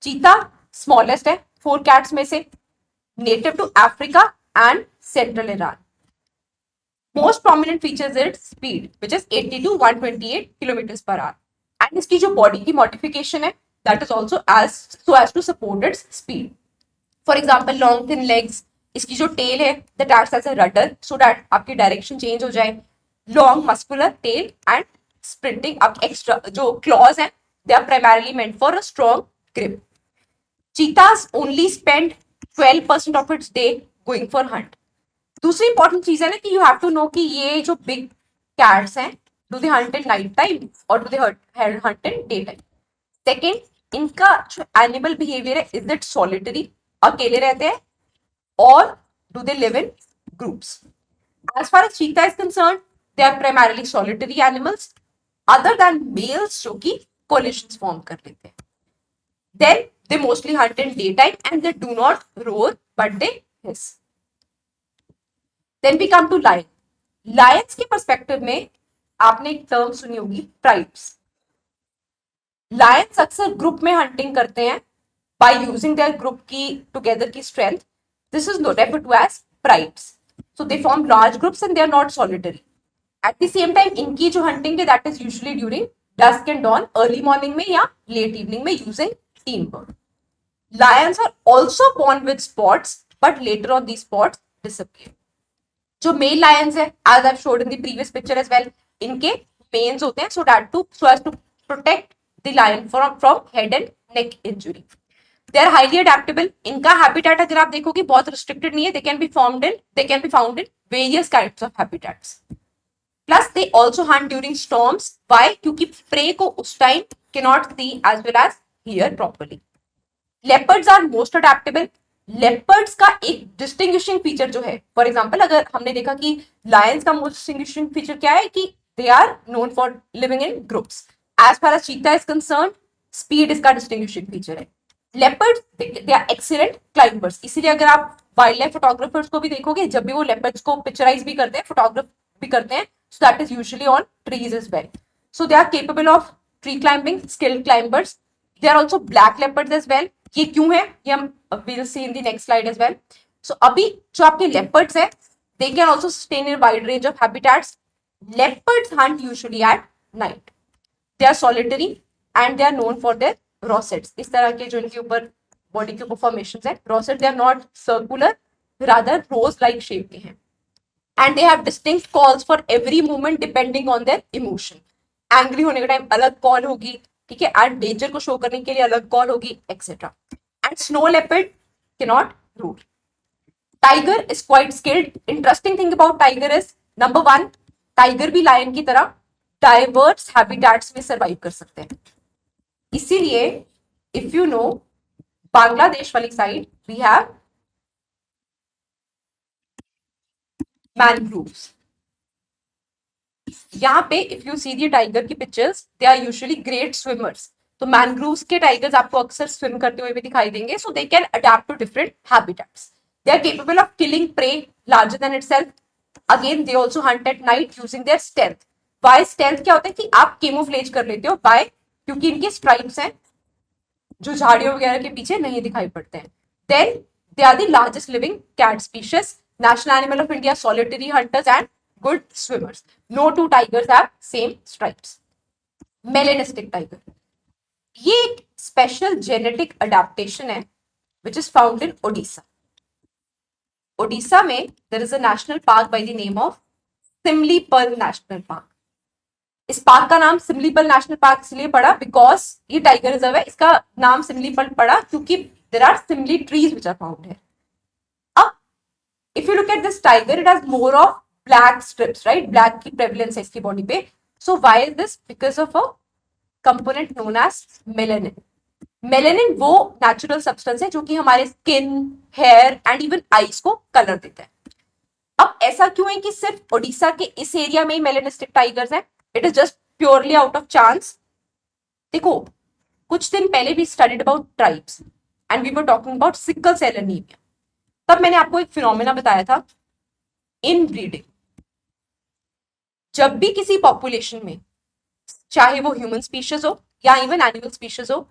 चीता स्मॉलेस्ट है 4 कैट्स में से, native to Africa and central Iran. Most prominent features it speed which is 80 to 128 kilometre per hour, and इसकी जो body की modification है that is also as to support its speed. For example long thin legs, इसकी जो tail है that acts as a rudder so that आपकी direction change हो जाए. Long muscular tail and sprinting up. Extra जो claws हैं they are primarily meant for a strong grip. Cheetahs only spend 12% of its day going for hunt. दूसरी important चीज है ना कि यू हैव टू नो कि ये जो बिग कैट्स हैं do they hunt in night time और do they hunt in day time. Second, इनका जो एनिमल बिहेवियर है, इज इट सॉलिटरी, अकेले रहते हैं, और do they live in groups. As far as cheetah is concern they are primarily solitary animals other than males जो कि coalitions form कर लेते हैं. Then they mostly hunt in day time and they do not roar but they his. Then we come to lion. Lions के perspective में आपने एक term सुनी होगी ट्राइब्स. लायंस अक्सर ग्रुप में हंटिंग करते हैं by using their group की together की strength. This is referred to as prides. So they form large groups and they are not solitary. At the same time, इनकी जो hunting है that is usually during dusk and dawn, early morning में या late evening में using teamwork. Lions are also born with spots, but later on these spots disappear. जो mail Lions है, as I've showed in the previous picture as well, इनके mains होते हैं so as to protect the lion from head and neck injury. They are highly adaptable. इनका habitat अगर आप देखोगे बहुत रिस्ट्रिक्टेड नहीं है. They can be found in various kinds of habitats. Plus they also hunt during storms. Why? क्योंकि prey को उस time can not see as well as hear properly. Leopards are most adaptable. Leopards का एक distinguishing feature जो है, for example अगर हमने देखा कि लायंस का मोस्ट डिस्टिंग्विशिंग फीचर क्या है कि they are known for living in groups. As far as cheetah is concerned, speed इसका डिस्टिंग्विशिंग फीचर है. Leopards they are excellent climbers. इसीलिए अगर आप वाइल्ड लाइफ फोटोग्राफर्स को भी देखोगे, जब भी वो लेपर्ड्स को पिक्चराइज भी करते हैं, फोटोग्राफ भी करते हैं, so that is usually on trees as well. So they are capable of tree climbing, skilled climbers. They are also black leopards as well. ये क्यों है ये हम will see in the next slide as well. So अभी जो आपके leopards है, they can also sustain in wide range of habitats. Leopards hunt usually at night. They are solitary and they are known for there रोसेट्स. इस तरह के जो इनके ऊपर बॉडी के ऊपर फॉर्मेशंस है, rosette, they are not circular, rather rose like shape के हैं. And they have distinct calls for every movement depending on their emotion. Angry होने के टाइम अलग कॉल होगी, ठीक है, एंड डेंजर को शो करने के लिए अलग कॉल होगी, etcetera. And snow leopard can not rule. Tiger is quite skilled. Interesting thing about tiger is, number one, tiger भी लायन की तरह डाइवर्स हैबिटेट्स में सर्वाइव कर सकते हैं. इसीलिए इफ यू नो बांग्लादेश वाली साइड वी हैव मैनग्रूव्स. यहाँ पे if you see the tiger की pictures, they are usually great swimmers. तो मैनग्रूव्स के टाइगर्स आपको अक्सर स्विम करते हुए भी दिखाई देंगे. So they can adapt to different habitats. They are capable of killing prey larger than itself. Again they also hunt at night using their stealth. By stealth क्या होता है कि आप केमोफ्लेज कर लेते हो, बाय क्योंकि इनके स्ट्राइप्स हैं जो झाड़ियों वगैरह के पीछे नहीं दिखाई पड़ते हैं. Then they are the largest living cat species. National animal of India, solitary hunters and good swimmers. No two tigers have same stripes. Melanistic tiger, ये एक स्पेशल जेनेटिक अडेप्टेशन है which is found in Odisha. Odisha में there is a national park by the name of Simlipal national park. इस park का नाम Similipal national park इसलिए पड़ा because ये टाइगर रिजर्व है. इसका नाम सिमलीपल पड़ा क्योंकि there are simli trees which are found है. अब if you look at this tiger, it has more of black stripes, right? Black की प्रेवलेंस है इसकी बॉडी पे. So why is this? Because of a component known as melanin. Melanin वो natural substance है जो कि हमारे skin, hair and even eyes को कलर देता है. अब ऐसा क्यों है कि सिर्फ ओडिशा के इस एरिया में ही मेलेनिस्टिक टाइगर्स हैं? It is just purely out of chance. देखो, कुछ दिन पहले भी studied about tribes and we were talking about sickle cell anaemia. तब मैंने आपको एक फिनोमेना बताया था, इन ब्रीडिंग. जब भी किसी पॉपुलेशन में, चाहे वो ह्यूमन स्पीशीज हो या इवन एनिमल स्पीशीज हो,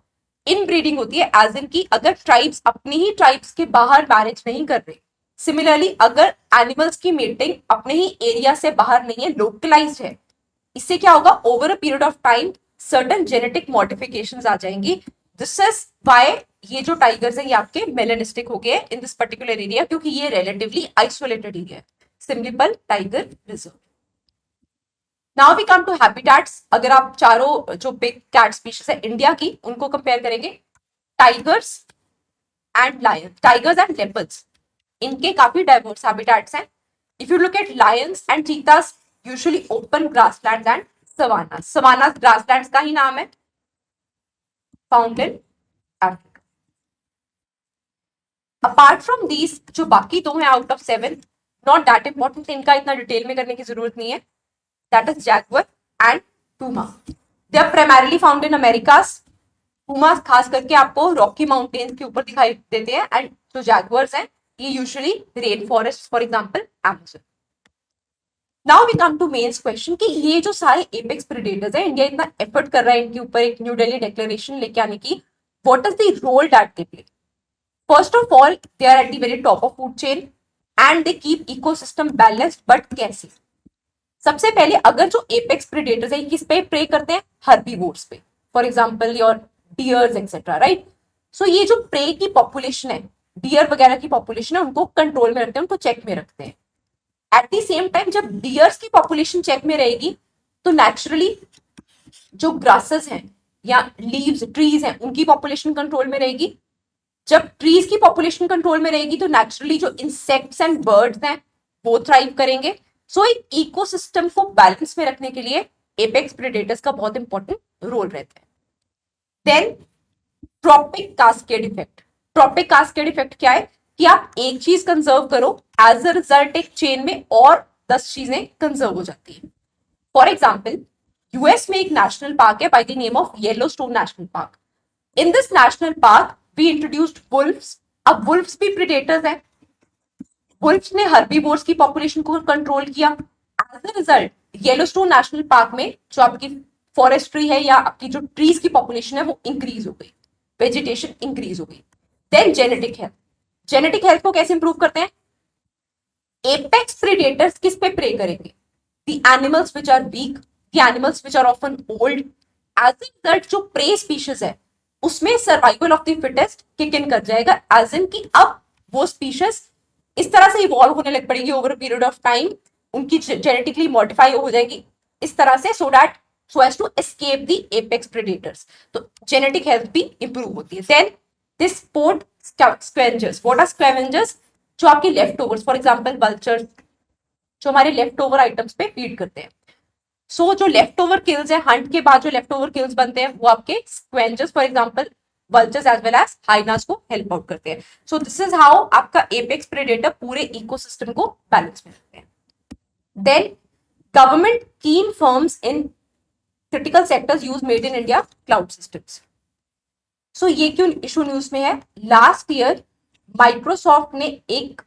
इन ब्रीडिंग होती है. एज इन की अगर ट्राइब्स अपनी ही ट्राइब्स के बाहर मैरिज नहीं कर रहे, सिमिलरली अगर एनिमल्स की मीटिंग अपने ही एरिया से बाहर नहीं है, लोकलाइज्ड है, इससे क्या होगा? Over a period of time certain genetic modifications आ जाएंगी. दिस इज व्हाई ये जो टाइगर्स हैं ये आपके मेलेनिस्टिक हो गए इन दिस पर्टिकुलर एरिया, क्योंकि ये रिलेटिवली आइसोलेटेड एरिया है, Simlipal tiger reserve. Now we come to habitats. अगर आप चारों जो बिग कैट स्पीशीज है इंडिया की उनको कंपेयर करेंगे, tigers and lion, tigers and leopards, इनके काफी डाइवर्स हैबिटेट्स हैं. If you look at lions and cheetahs, usually open grasslands and savannas. Savannas grasslands का ही नाम है, found in Africa. Apart from these, जो बाकी दो हैं out of 7, not that important, इनका इतना डिटेल में करने की जरूरत नहीं है. That is jaguar and puma. They are primarily found in Americas. Puma खास करके आपको रॉकी माउंटेन्स के ऊपर दिखाई देते हैं, एंड जो जैगुआर्स हैं ये usually rain forest, for example Amazon. Now we come to mains question कि ये जो सारे एपेक्स प्रेडेटर्स है, इंडिया इतना एफर्ट कर रहा है इनके ऊपर एक न्यू दिल्ली डिक्लेरेशन लेके आने की, what is the role that they play? First of all, they are at the very top of food chain and they keep ecosystem balanced, but कैसे? सबसे पहले अगर जो एपेक्स प्रेडेटर्स है किस पे प्रे करते हैं? हर्बीवोर्स पे, for example your deers etcetera, right? So ये जो प्रे की पॉपुलेशन है, डियर वगैरह की पॉपुलेशन है, उनको कंट्रोल में रखते हैं, उनको चेक में रखते हैं। एट द सेम टाइम जब डियर्स की पॉपुलेशन चेक में रहेगी तो नेचुरली जो ग्रासेस हैं या लीव्स ट्रीज हैं उनकी पॉपुलेशन कंट्रोल में रहेगी। जब ट्रीज की पॉपुलेशन कंट्रोल में रहेगी तो नेचुरली जो इंसेक्ट्स एंड बर्ड्स हैं वो थ्राइव करेंगे। सो एक इकोसिस्टम को बैलेंस में रखने के लिए एपेक्स प्रेडेटर्स का बहुत इंपॉर्टेंट रोल रहता है। Then trophic cascade effect. Trophic cascade effect क्या है कि आप एक चीज कंजर्व करो, एज अ रिजल्ट एक चेन में और 10 चीजें कंजर्व हो जाती है। फॉर एग्जाम्पल, यूएस में एक नेशनल पार्क है by the name of Yellowstone national park. In this national park we introduced wolfs. अब वुल्फ्स भी प्रेडेटर्स हैं। वुल्फ्स ने हर्बीवोर्स की पॉपुलेशन को कंट्रोल किया। As a result Yellowstone national park में जो आपकी फॉरेस्ट्री है या आपकी जो ट्रीज की पॉपुलेशन है वो इंक्रीज हो गई, वेजिटेशन इंक्रीज हो गई। Then genetic health. Genetic health को कैसे इंप्रूव करते हैं? एपेक्स प्रेडेटर्स किस पे प्रे करेंगे? The animals which are weak, the animals which are often old. As a result जो प्रे स्पीशीज है उसमें survival of the fittest kick in कर जाएगा, एज इन की अब वो स्पीशीज इस तरह से इवॉल्व होने लग पड़ेगी ओवर पीरियड ऑफ टाइम, उनकी जेनेटिकली मॉडिफाई हो जाएगी इस तरह से, so as to escape the apex predators. तो जेनेटिक हेल्थ भी इंप्रूव होती है। Then this port scavengers. What are scavengers? जो आपके leftovers, for example vultures, जो हमारे लेफ्ट ओवर आइटम्स पे फीड करते हैं। सो जो लेफ्ट ओवर किल्स है, हंट के बाद जो लेफ्ट ओवर किल्स बनते हैं वो आपके scavengers, for example vultures as well as hyenas को हेल्प आउट करते हैं। सो दिस इज हाउ आपका एपेक्स प्रेडेटर पूरे इकोसिस्टम को बैलेंस में रखते हैं। Then government keen firms in critical sectors use made in India cloud systems. So ये क्यों इशू न्यूज में है? लास्ट ईयर माइक्रोसॉफ्ट ने एक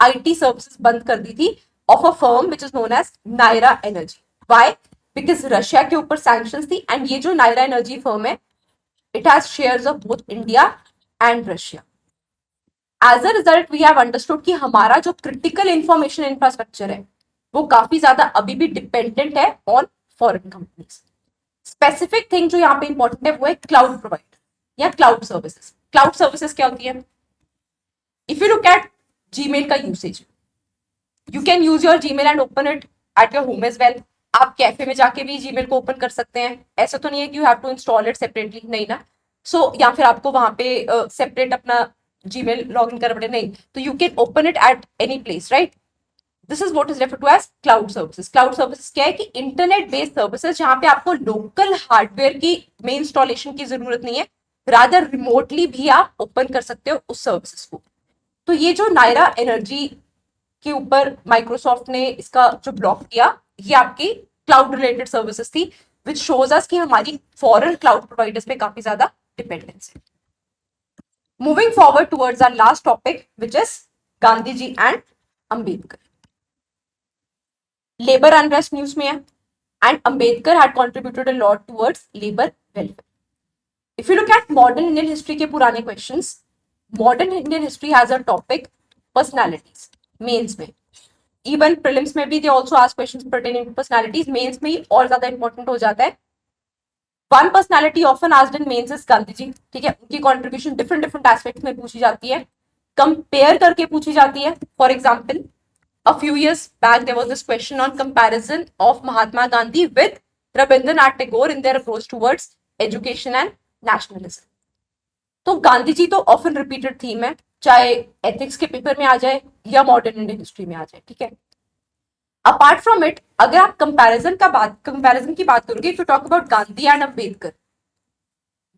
आईटी सर्विसेज बंद कर दी थी of a firm which is known as Nayara Energy. Why? Because Russia के ऊपर सैंक्शंस थी एंड ये जो नायरा एनर्जी फर्म है it has shares of both India and Russia. As a result, we have understood कि हमारा जो critical information infrastructure है वो काफी ज्यादा अभी भी डिपेंडेंट है on foreign companies. Specific thing जो यहाँ पे इंपॉर्टेंट है वो है क्लाउड प्रोवाइडर या क्लाउड सर्विसेज। क्लाउड सर्विसेज क्या होती है? If you look at Gmail का usage, you can use your Gmail and open it at your home as well. आप कैफे में जाके भी जीमेल को ओपन कर सकते हैं। ऐसा तो नहीं है कि you have to install it separately, नहीं ना। सो या फिर आपको वहां पे सेपरेट अपना जीमेल लॉग इन करना पड़े, नहीं। तो you can open it at any place, right? This is what is refer to as cloud services. Cloud services क्या है कि इंटरनेट बेस्ड सर्विसेज जहां पे आपको लोकल हार्डवेयर की में इंस्टॉलेशन की जरूरत नहीं है, रादर रिमोटली भी आप ओपन कर सकते हो उस सर्विसेज को। तो ये जो नायरा एनर्जी के ऊपर माइक्रोसॉफ्ट ने इसका जो ब्लॉक किया, ये आपकी क्लाउड रिलेटेड सर्विसेज थी, विच शोज अस कि हमारी फॉरेन क्लाउड प्रोवाइडर्स पे काफी ज्यादा डिपेंडेंस है। Moving forward towards our last topic which is Gandhi ji and Ambedkar. Labour unrest news में है and Ambedkar had contributed a lot towards labour welfare. If you look at modern Indian history के पुराने questions, modern Indian history has a topic personalities mains में। Even prelims में भी they also ask questions pertaining to personalities, mains में ही और ज्यादा important हो जाता है। One personality often asked in mains is Gandhi ji. ठीक है, उनकी कंट्रीब्यूशन डिफरेंट डिफरेंट एस्पेक्ट्स में पूछी जाती है, कंपेयर करके पूछी जाती है। For example, a few years back there was this question on comparison of Mahatma Gandhi with Rabindranath Tagore in their approach towards education and nationalism. तो गांधी जी तो ऑफन रिपीटेड थीम है, चाहे एथिक्स के पेपर में आ जाए या मॉडर्न इंडियन हिस्ट्री में आ जाए। ठीक है, अपार्ट फ्रॉम इट अगर आप कंपैरिजन की बात करोगे, if you talk about Gandhi and Ambedkar,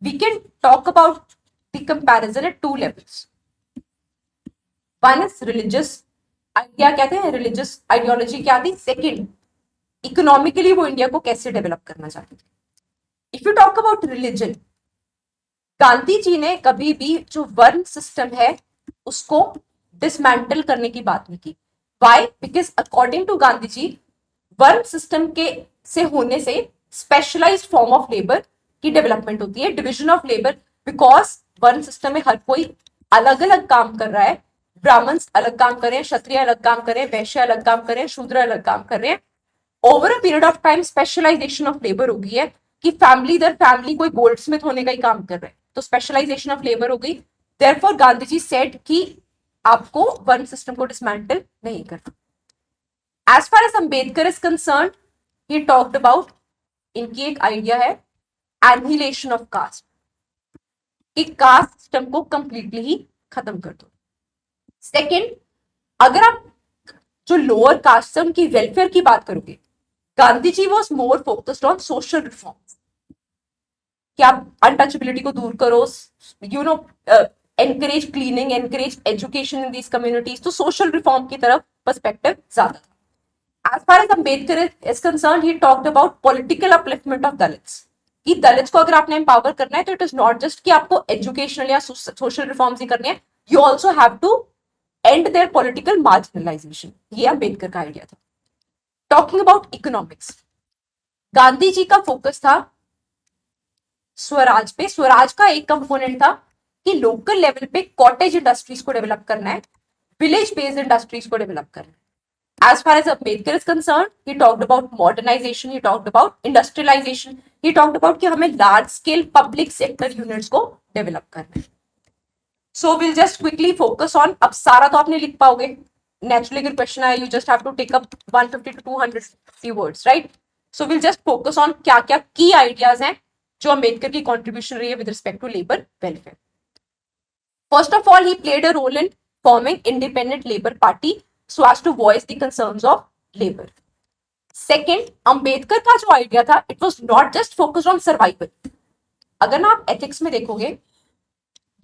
we can talk about the comparison at two levels. One is religious idea, कहते हैं रिलीजियस आइडियोलॉजी क्या थी। सेकेंड, इकोनॉमिकली वो इंडिया को कैसे डेवलप करना चाहते थे। If you talk about religion, Gandhi ji ने कभी भी जो वर्ण सिस्टम है उसको डिसमेंटल करने की बात नहीं की। Why? Because according to Gandhi ji varna system के से होने से स्पेशलाइज्ड फॉर्म ऑफ लेबर की डेवलपमेंट होती है, division of labour, because varna system में हर कोई अलग अलग काम कर रहा है। ब्राह्मण्स अलग काम कर रहे हैं, क्षत्रिय अलग काम कर रहे हैं, वैश्य अलग काम कर रहे हैं, शूद्र अलग काम कर रहे हैं। Over a period of time specialisation of labour हो गई है कि फैमिली दर फैमिली कोई गोल्डस्मिथ होने का ही काम कर रहे हैं, तो स्पेशलाइजेशन ऑफ लेबर हो गई। देयरफॉर गांधी जी सेड कि आपको वर्ण सिस्टम को डिसमेंटल नहीं करना। As far as Ambedkar is concerned, he talked about, इनकी एक आइडिया है एनिहिलेशन ऑफ कास्ट, कि कास्ट सिस्टम को कंप्लीटली ही खत्म कर दो। सेकेंड, अगर आप जो लोअर कास्ट है उनकी वेलफेयर की बात करोगे, Gandhi ji was more focused on social reforms, कि आप अनटचेबिलिटी को दूर करो, you know, encourage cleaning, encourage education in these communities, तो सोशल रिफॉर्म की तरफ पर्सपेक्टिव ज्यादा था। As far as Ambedkar is concerned, he talked about political upliftment of Dalits. कि दलित्स को अगर आपने एम्पावर करना है तो इट इज नॉट जस्ट कि आपको एजुकेशनल या सोशल रिफॉर्म्स ही करने हैं, you also have to and their political marginalisation. ये अंबेडकर का आइडिया था। Talking about economics, Gandhi ji का फोकस था स्वराज पे। स्वराज का एक कंपोनेंट था कि लोकल लेवल पे कॉटेज इंडस्ट्रीज को डेवलप करना है, विलेज बेस्ड इंडस्ट्रीज को डेवलप करना है। As far as Ambedkar is concerned, he talked about modernization, he talked about industrialization, he talked about कि हमें large scale public sector units को develop करना है। So we'll just quickly focus on, अब सारा तो आपने लिख पाओगे, naturally अगर question आया, you just have to take up 150 to 250 words, right? So we'll just focus on क्या क्या key ideas हैं जो अम्बेडकर की contribution रही है with respect to labor welfare. First of all, he played a role in forming independent labor party so as to voice the concerns of labor. Second, Ambedkar का जो idea था, it was not just focused on survival. अगर ना आप ethics में देखोगे,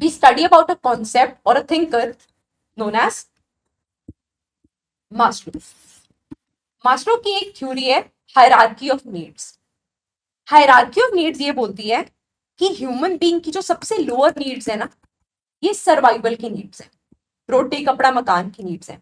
we study about a concept or a thinker known as Maslow. Maslow की एक थ्योरी है hierarchy of needs. Hierarchy of needs ये बोलती है कि ह्यूमन बीइंग की जो सबसे लोअर नीड्स है ना, ये सर्वाइवल की नीड्स है, रोटी कपड़ा मकान की नीड्स है।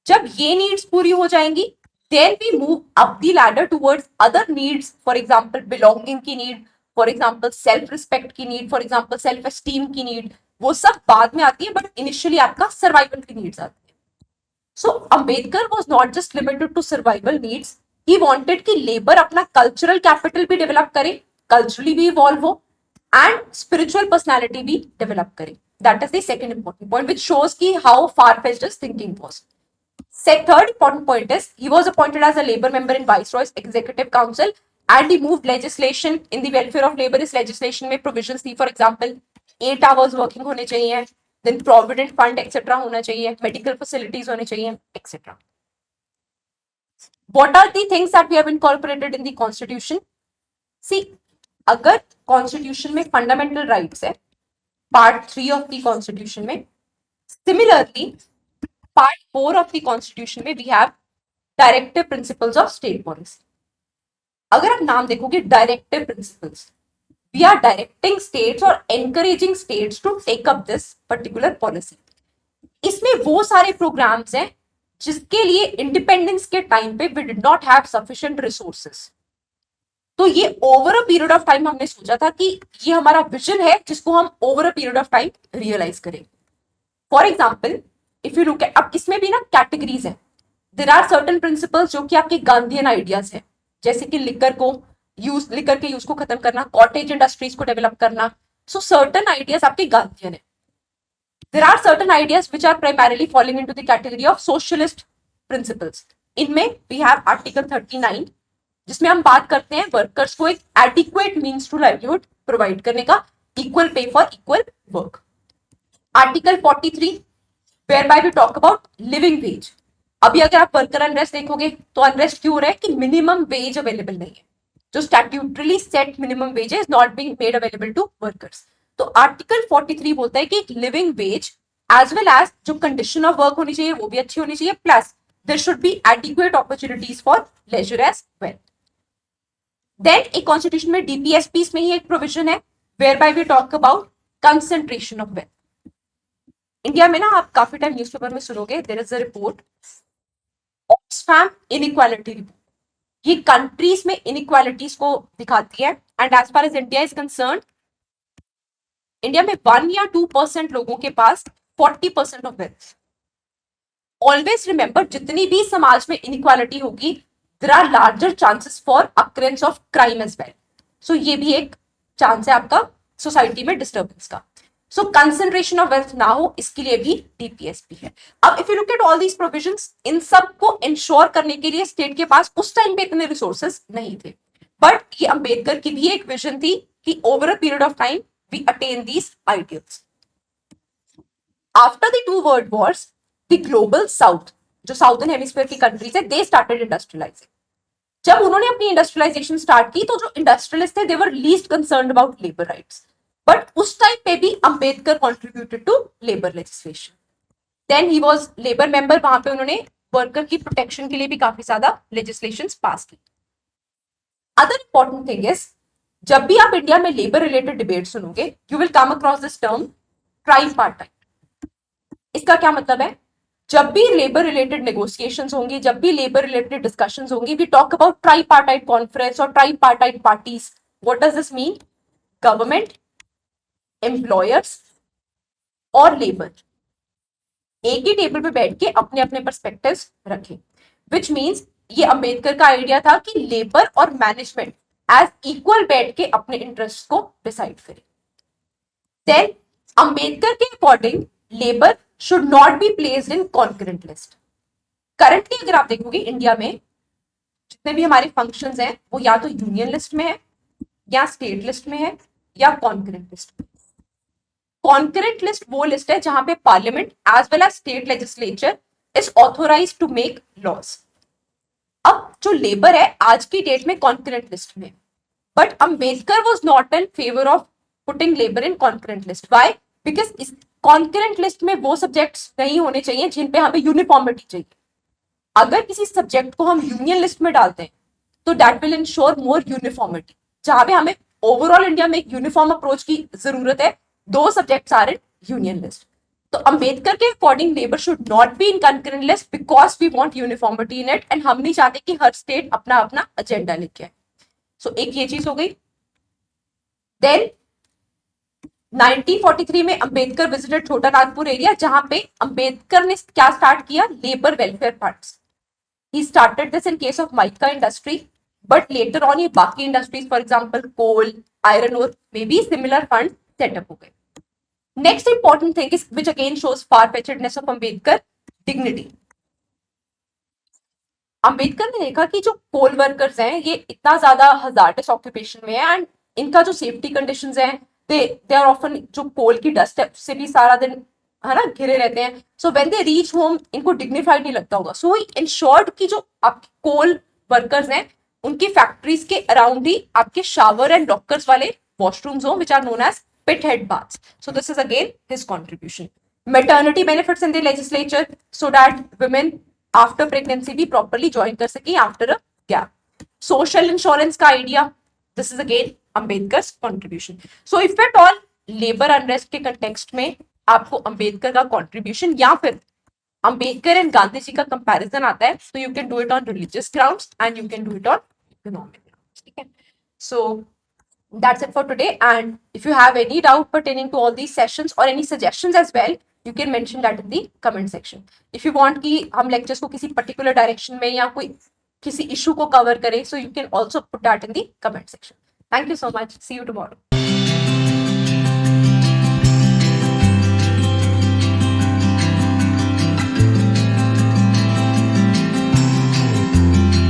जब ये नीड्स पूरी हो जाएंगी, then we move up the ladder towards other needs, for example belonging की need, for example self respect की need, for example self esteem की नीड, वो सब बाद में आती है, बट इनिशियली आपका सर्वाइवल की नीड्स आती है। So Ambedkar was not just limited to survival needs, he wanted कि लेबर अपना कल्चरल कैपिटल भी डेवलप करे, कल्चरली भी इवॉल्व हो, एंड स्पिरिचुअल पर्सनैलिटी भी डेवलप करे। That is the second important point which shows कि how far-fetched his thinking was. Third important point is he was appointed as a labor member in Viceroy's Executive Council and he moved legislation in the welfare of labor. इस legislation में provisions थी, for example 8 hours working होने चाहिए, then provident fund etc होना चाहिए, medical facilities होने चाहिए etc. What are the things that we have incorporated in the constitution? See, अगर constitution में fundamental rights है, part 3 of the constitution में, similarly Part 4 of the Constitution में we have Directive Principles of State Policy. अगर आप नाम देखोगे Directive Principles, we are directing states or encouraging states to take up this particular policy. इसमें वो सारे programmes हैं जिसके लिए इंडिपेंडेंस के टाइम पे we did not have sufficient resources. तो ये over a period of time हमने सोचा था कि ये हमारा विजन है जिसको हम over a period of time realise करें। For example, if you look at, अब इसमें भी ना कैटेगरीज है, देयर आर सर्टेन प्रिंसिपल्स जो कि आपके गांधीयन आइडियाज हैं, जैसे कि लिकर के यूज को खत्म करना, कॉटेज इंडस्ट्रीज को डेवलप करना। सो सर्टेन आइडियाज आपके गांधीयन है। There are certain ideas which are primarily falling into the category of socialist principles. इनमें वी हैव आर्टिकल 39 जिसमें हम बात करते हैं वर्कर्स को एक adequate means to livelihood provide करने का, equal pay for equal work. Article 43 whereby we talk about living wage. अभी अगर आप वर्कर अनरेस्ट देखोगे तो अनरेस्ट क्यों हो रहा है कि मिनिमम वेज अवेलेबल नहीं है, जो statutorily set minimum wage is not being made available to workers. तो आर्टिकल 43 बोलता है कि living wage as well as जो कंडीशन ऑफ वर्क होनी चाहिए वो भी अच्छी होनी चाहिए, plus there should be adequate opportunities for leisure as well. Then एक कॉन्स्टिट्यूशन में डीपीएसपी में ही एक प्रोविजन है whereby we talk about concentration of wealth. India में ना आप काफी टाइम न्यूज़पेपर में सुनोगे, there is a report, Oxfam inequality report. ये कंट्रीज में इनइक्वालिटीज को दिखाती है and as far as India is concern, India में 1 या 2% लोगों के पास 40% ऑफ वेल्थ। ऑलवेज रिमेंबर, जितनी भी समाज में इनइक्वालिटी होगी, there are larger chances for occurrence of crime as well. So ये भी एक चांस है आपका सोसाइटी में डिस्टर्बेंस का। सो कंसेंट्रेशन ऑफ वेल्थ ना हो, इसके लिए भी डीपीएसपी है। अब if you look at all these provisions, इन सब को इंश्योर करने के लिए स्टेट के पास उस टाइम पे इतने रिसोर्सेज नहीं थे, बट ये अंबेडकर की भी एक विजन थी कि over a period of time we attain these ideals. After the 2 world wars, the global south, जो साउथर्न हेमिस्फीयर की कंट्रीज है, दे स्टार्टेड इंडस्ट्रियलाइजिंग। जब उन्होंने अपनी इंडस्ट्रियलाइजेशन स्टार्ट की तो जो इंडस्ट्रियलिस्ट थे, they were least concerned about labour rights, but उस टाइम पे भी Ambedkar contributed to labour legislation. Then he was labour member, वहां पे उन्होंने वर्कर की प्रोटेक्शन के लिए भी काफी ज्यादा लेजिस्लेशन पास की। अदर इंपॉर्टेंट थिंग इज, जब भी आप इंडिया में लेबर रिलेटेड डिबेट सुनोगे, you will come across this term tripartite. इसका क्या मतलब है? जब भी लेबर रिलेटेड नेगोशिएशंस होंगी, जब भी लेबर रिलेटेड डिस्कशंस होंगी, we talk about tripartite conference और tripartite parties. What does this mean? Government, employers और लेबर एक ही टेबल पे बैठ के अपने अपने पर्सपेक्टिव्स रखें, विच मीन्स ये अंबेडकर का आइडिया था कि लेबर और मैनेजमेंट एज इक्वल बैठ के अपने इंटरेस्ट को डिसाइड करें। देन अंबेडकर के according labour should not be placed in concurrent list. Currently अगर आप देखोगे इंडिया में जितने भी हमारे फंक्शंस हैं, वो या तो यूनियन लिस्ट में है, या स्टेट लिस्ट में है, या कॉन्करेंट लिस्ट में। कॉन्करेंट लिस्ट वो लिस्ट है जहां पे parliament as well as state legislature is authorized to make laws. अब जो लेबर है आज की डेट में कॉन्करेंट लिस्ट में, but Ambedkar was not in favour of putting labour in concurrent list. Why? Because इस कॉन्करेंट लिस्ट में वो सब्जेक्ट्स नहीं होने चाहिए जिन पे हमें यूनिफॉर्मिटी चाहिए। अगर किसी सब्जेक्ट को हम यूनियन लिस्ट में डालते हैं तो that will ensure more uniformity. जहां पे हमें ओवरऑल इंडिया में एक यूनिफॉर्म अप्रोच की जरूरत है, 2 subjects are in union list. तो अंबेडकर के according labour should not be in concurrent list because we want uniformity in it, and हम नहीं चाहते कि हर स्टेट अपना अपना एजेंडा लेके आए। सो एक ये चीज हो गई। देन 1943 में अंबेडकर विजिटेड छोटा नागपुर एरिया, जहां पे अंबेडकर ने क्या स्टार्ट किया? Labour welfare funds. He started this in case of mica industry, but later on ये बाकी industries for example coal, iron ore में भी सिमिलर फंड सेटअप हो गए। Next important thing is which again shows far-fetchedness of Ambedkar, dignity. Ambedkar ने देखा कि जो कोल वर्कर्स हैं ये इतना ज्यादा हजार्डस ऑक्यूपेशन में है, एंड इनका जो सेफ्टी कंडीशंस हैं, दे आर ऑफन, जो कोल की डस्ट है उससे भी सारा दिन है ना घिरे रहते हैं। So when they reach home इनको डिग्निफाइड नहीं लगता होगा। सो इंश्योर्ड कि जो आपके कोल वर्कर्स हैं उनकी फैक्ट्रीज के अराउंड ही आपके शावर एंड लॉकर्स वाले वॉशरूम्स हो, which are known as pit head baths. So this is again his contribution. Maternity benefits in the legislature so that women after pregnancy भी प्रॉपरली ज्वाइन कर सके after a gap. Social insurance का idea, this is again Ambedkar's contribution. So if at all labour unrest के context में आपको अंबेडकर का contribution या फिर अंबेडकर एंड गांधी जी का कंपैरिजन आता है, तो you can do it on religious grounds and you can do it on economic grounds. ठीक है, सो that's it for today, and if you have any doubt pertaining to all these sessions or any suggestions as well, you can mention that in the comment section. If you want कि हम lectures को किसी particular direction में या कोई किसी issue को cover करें, so you can also put that in the comment section. Thank you so much. See you tomorrow.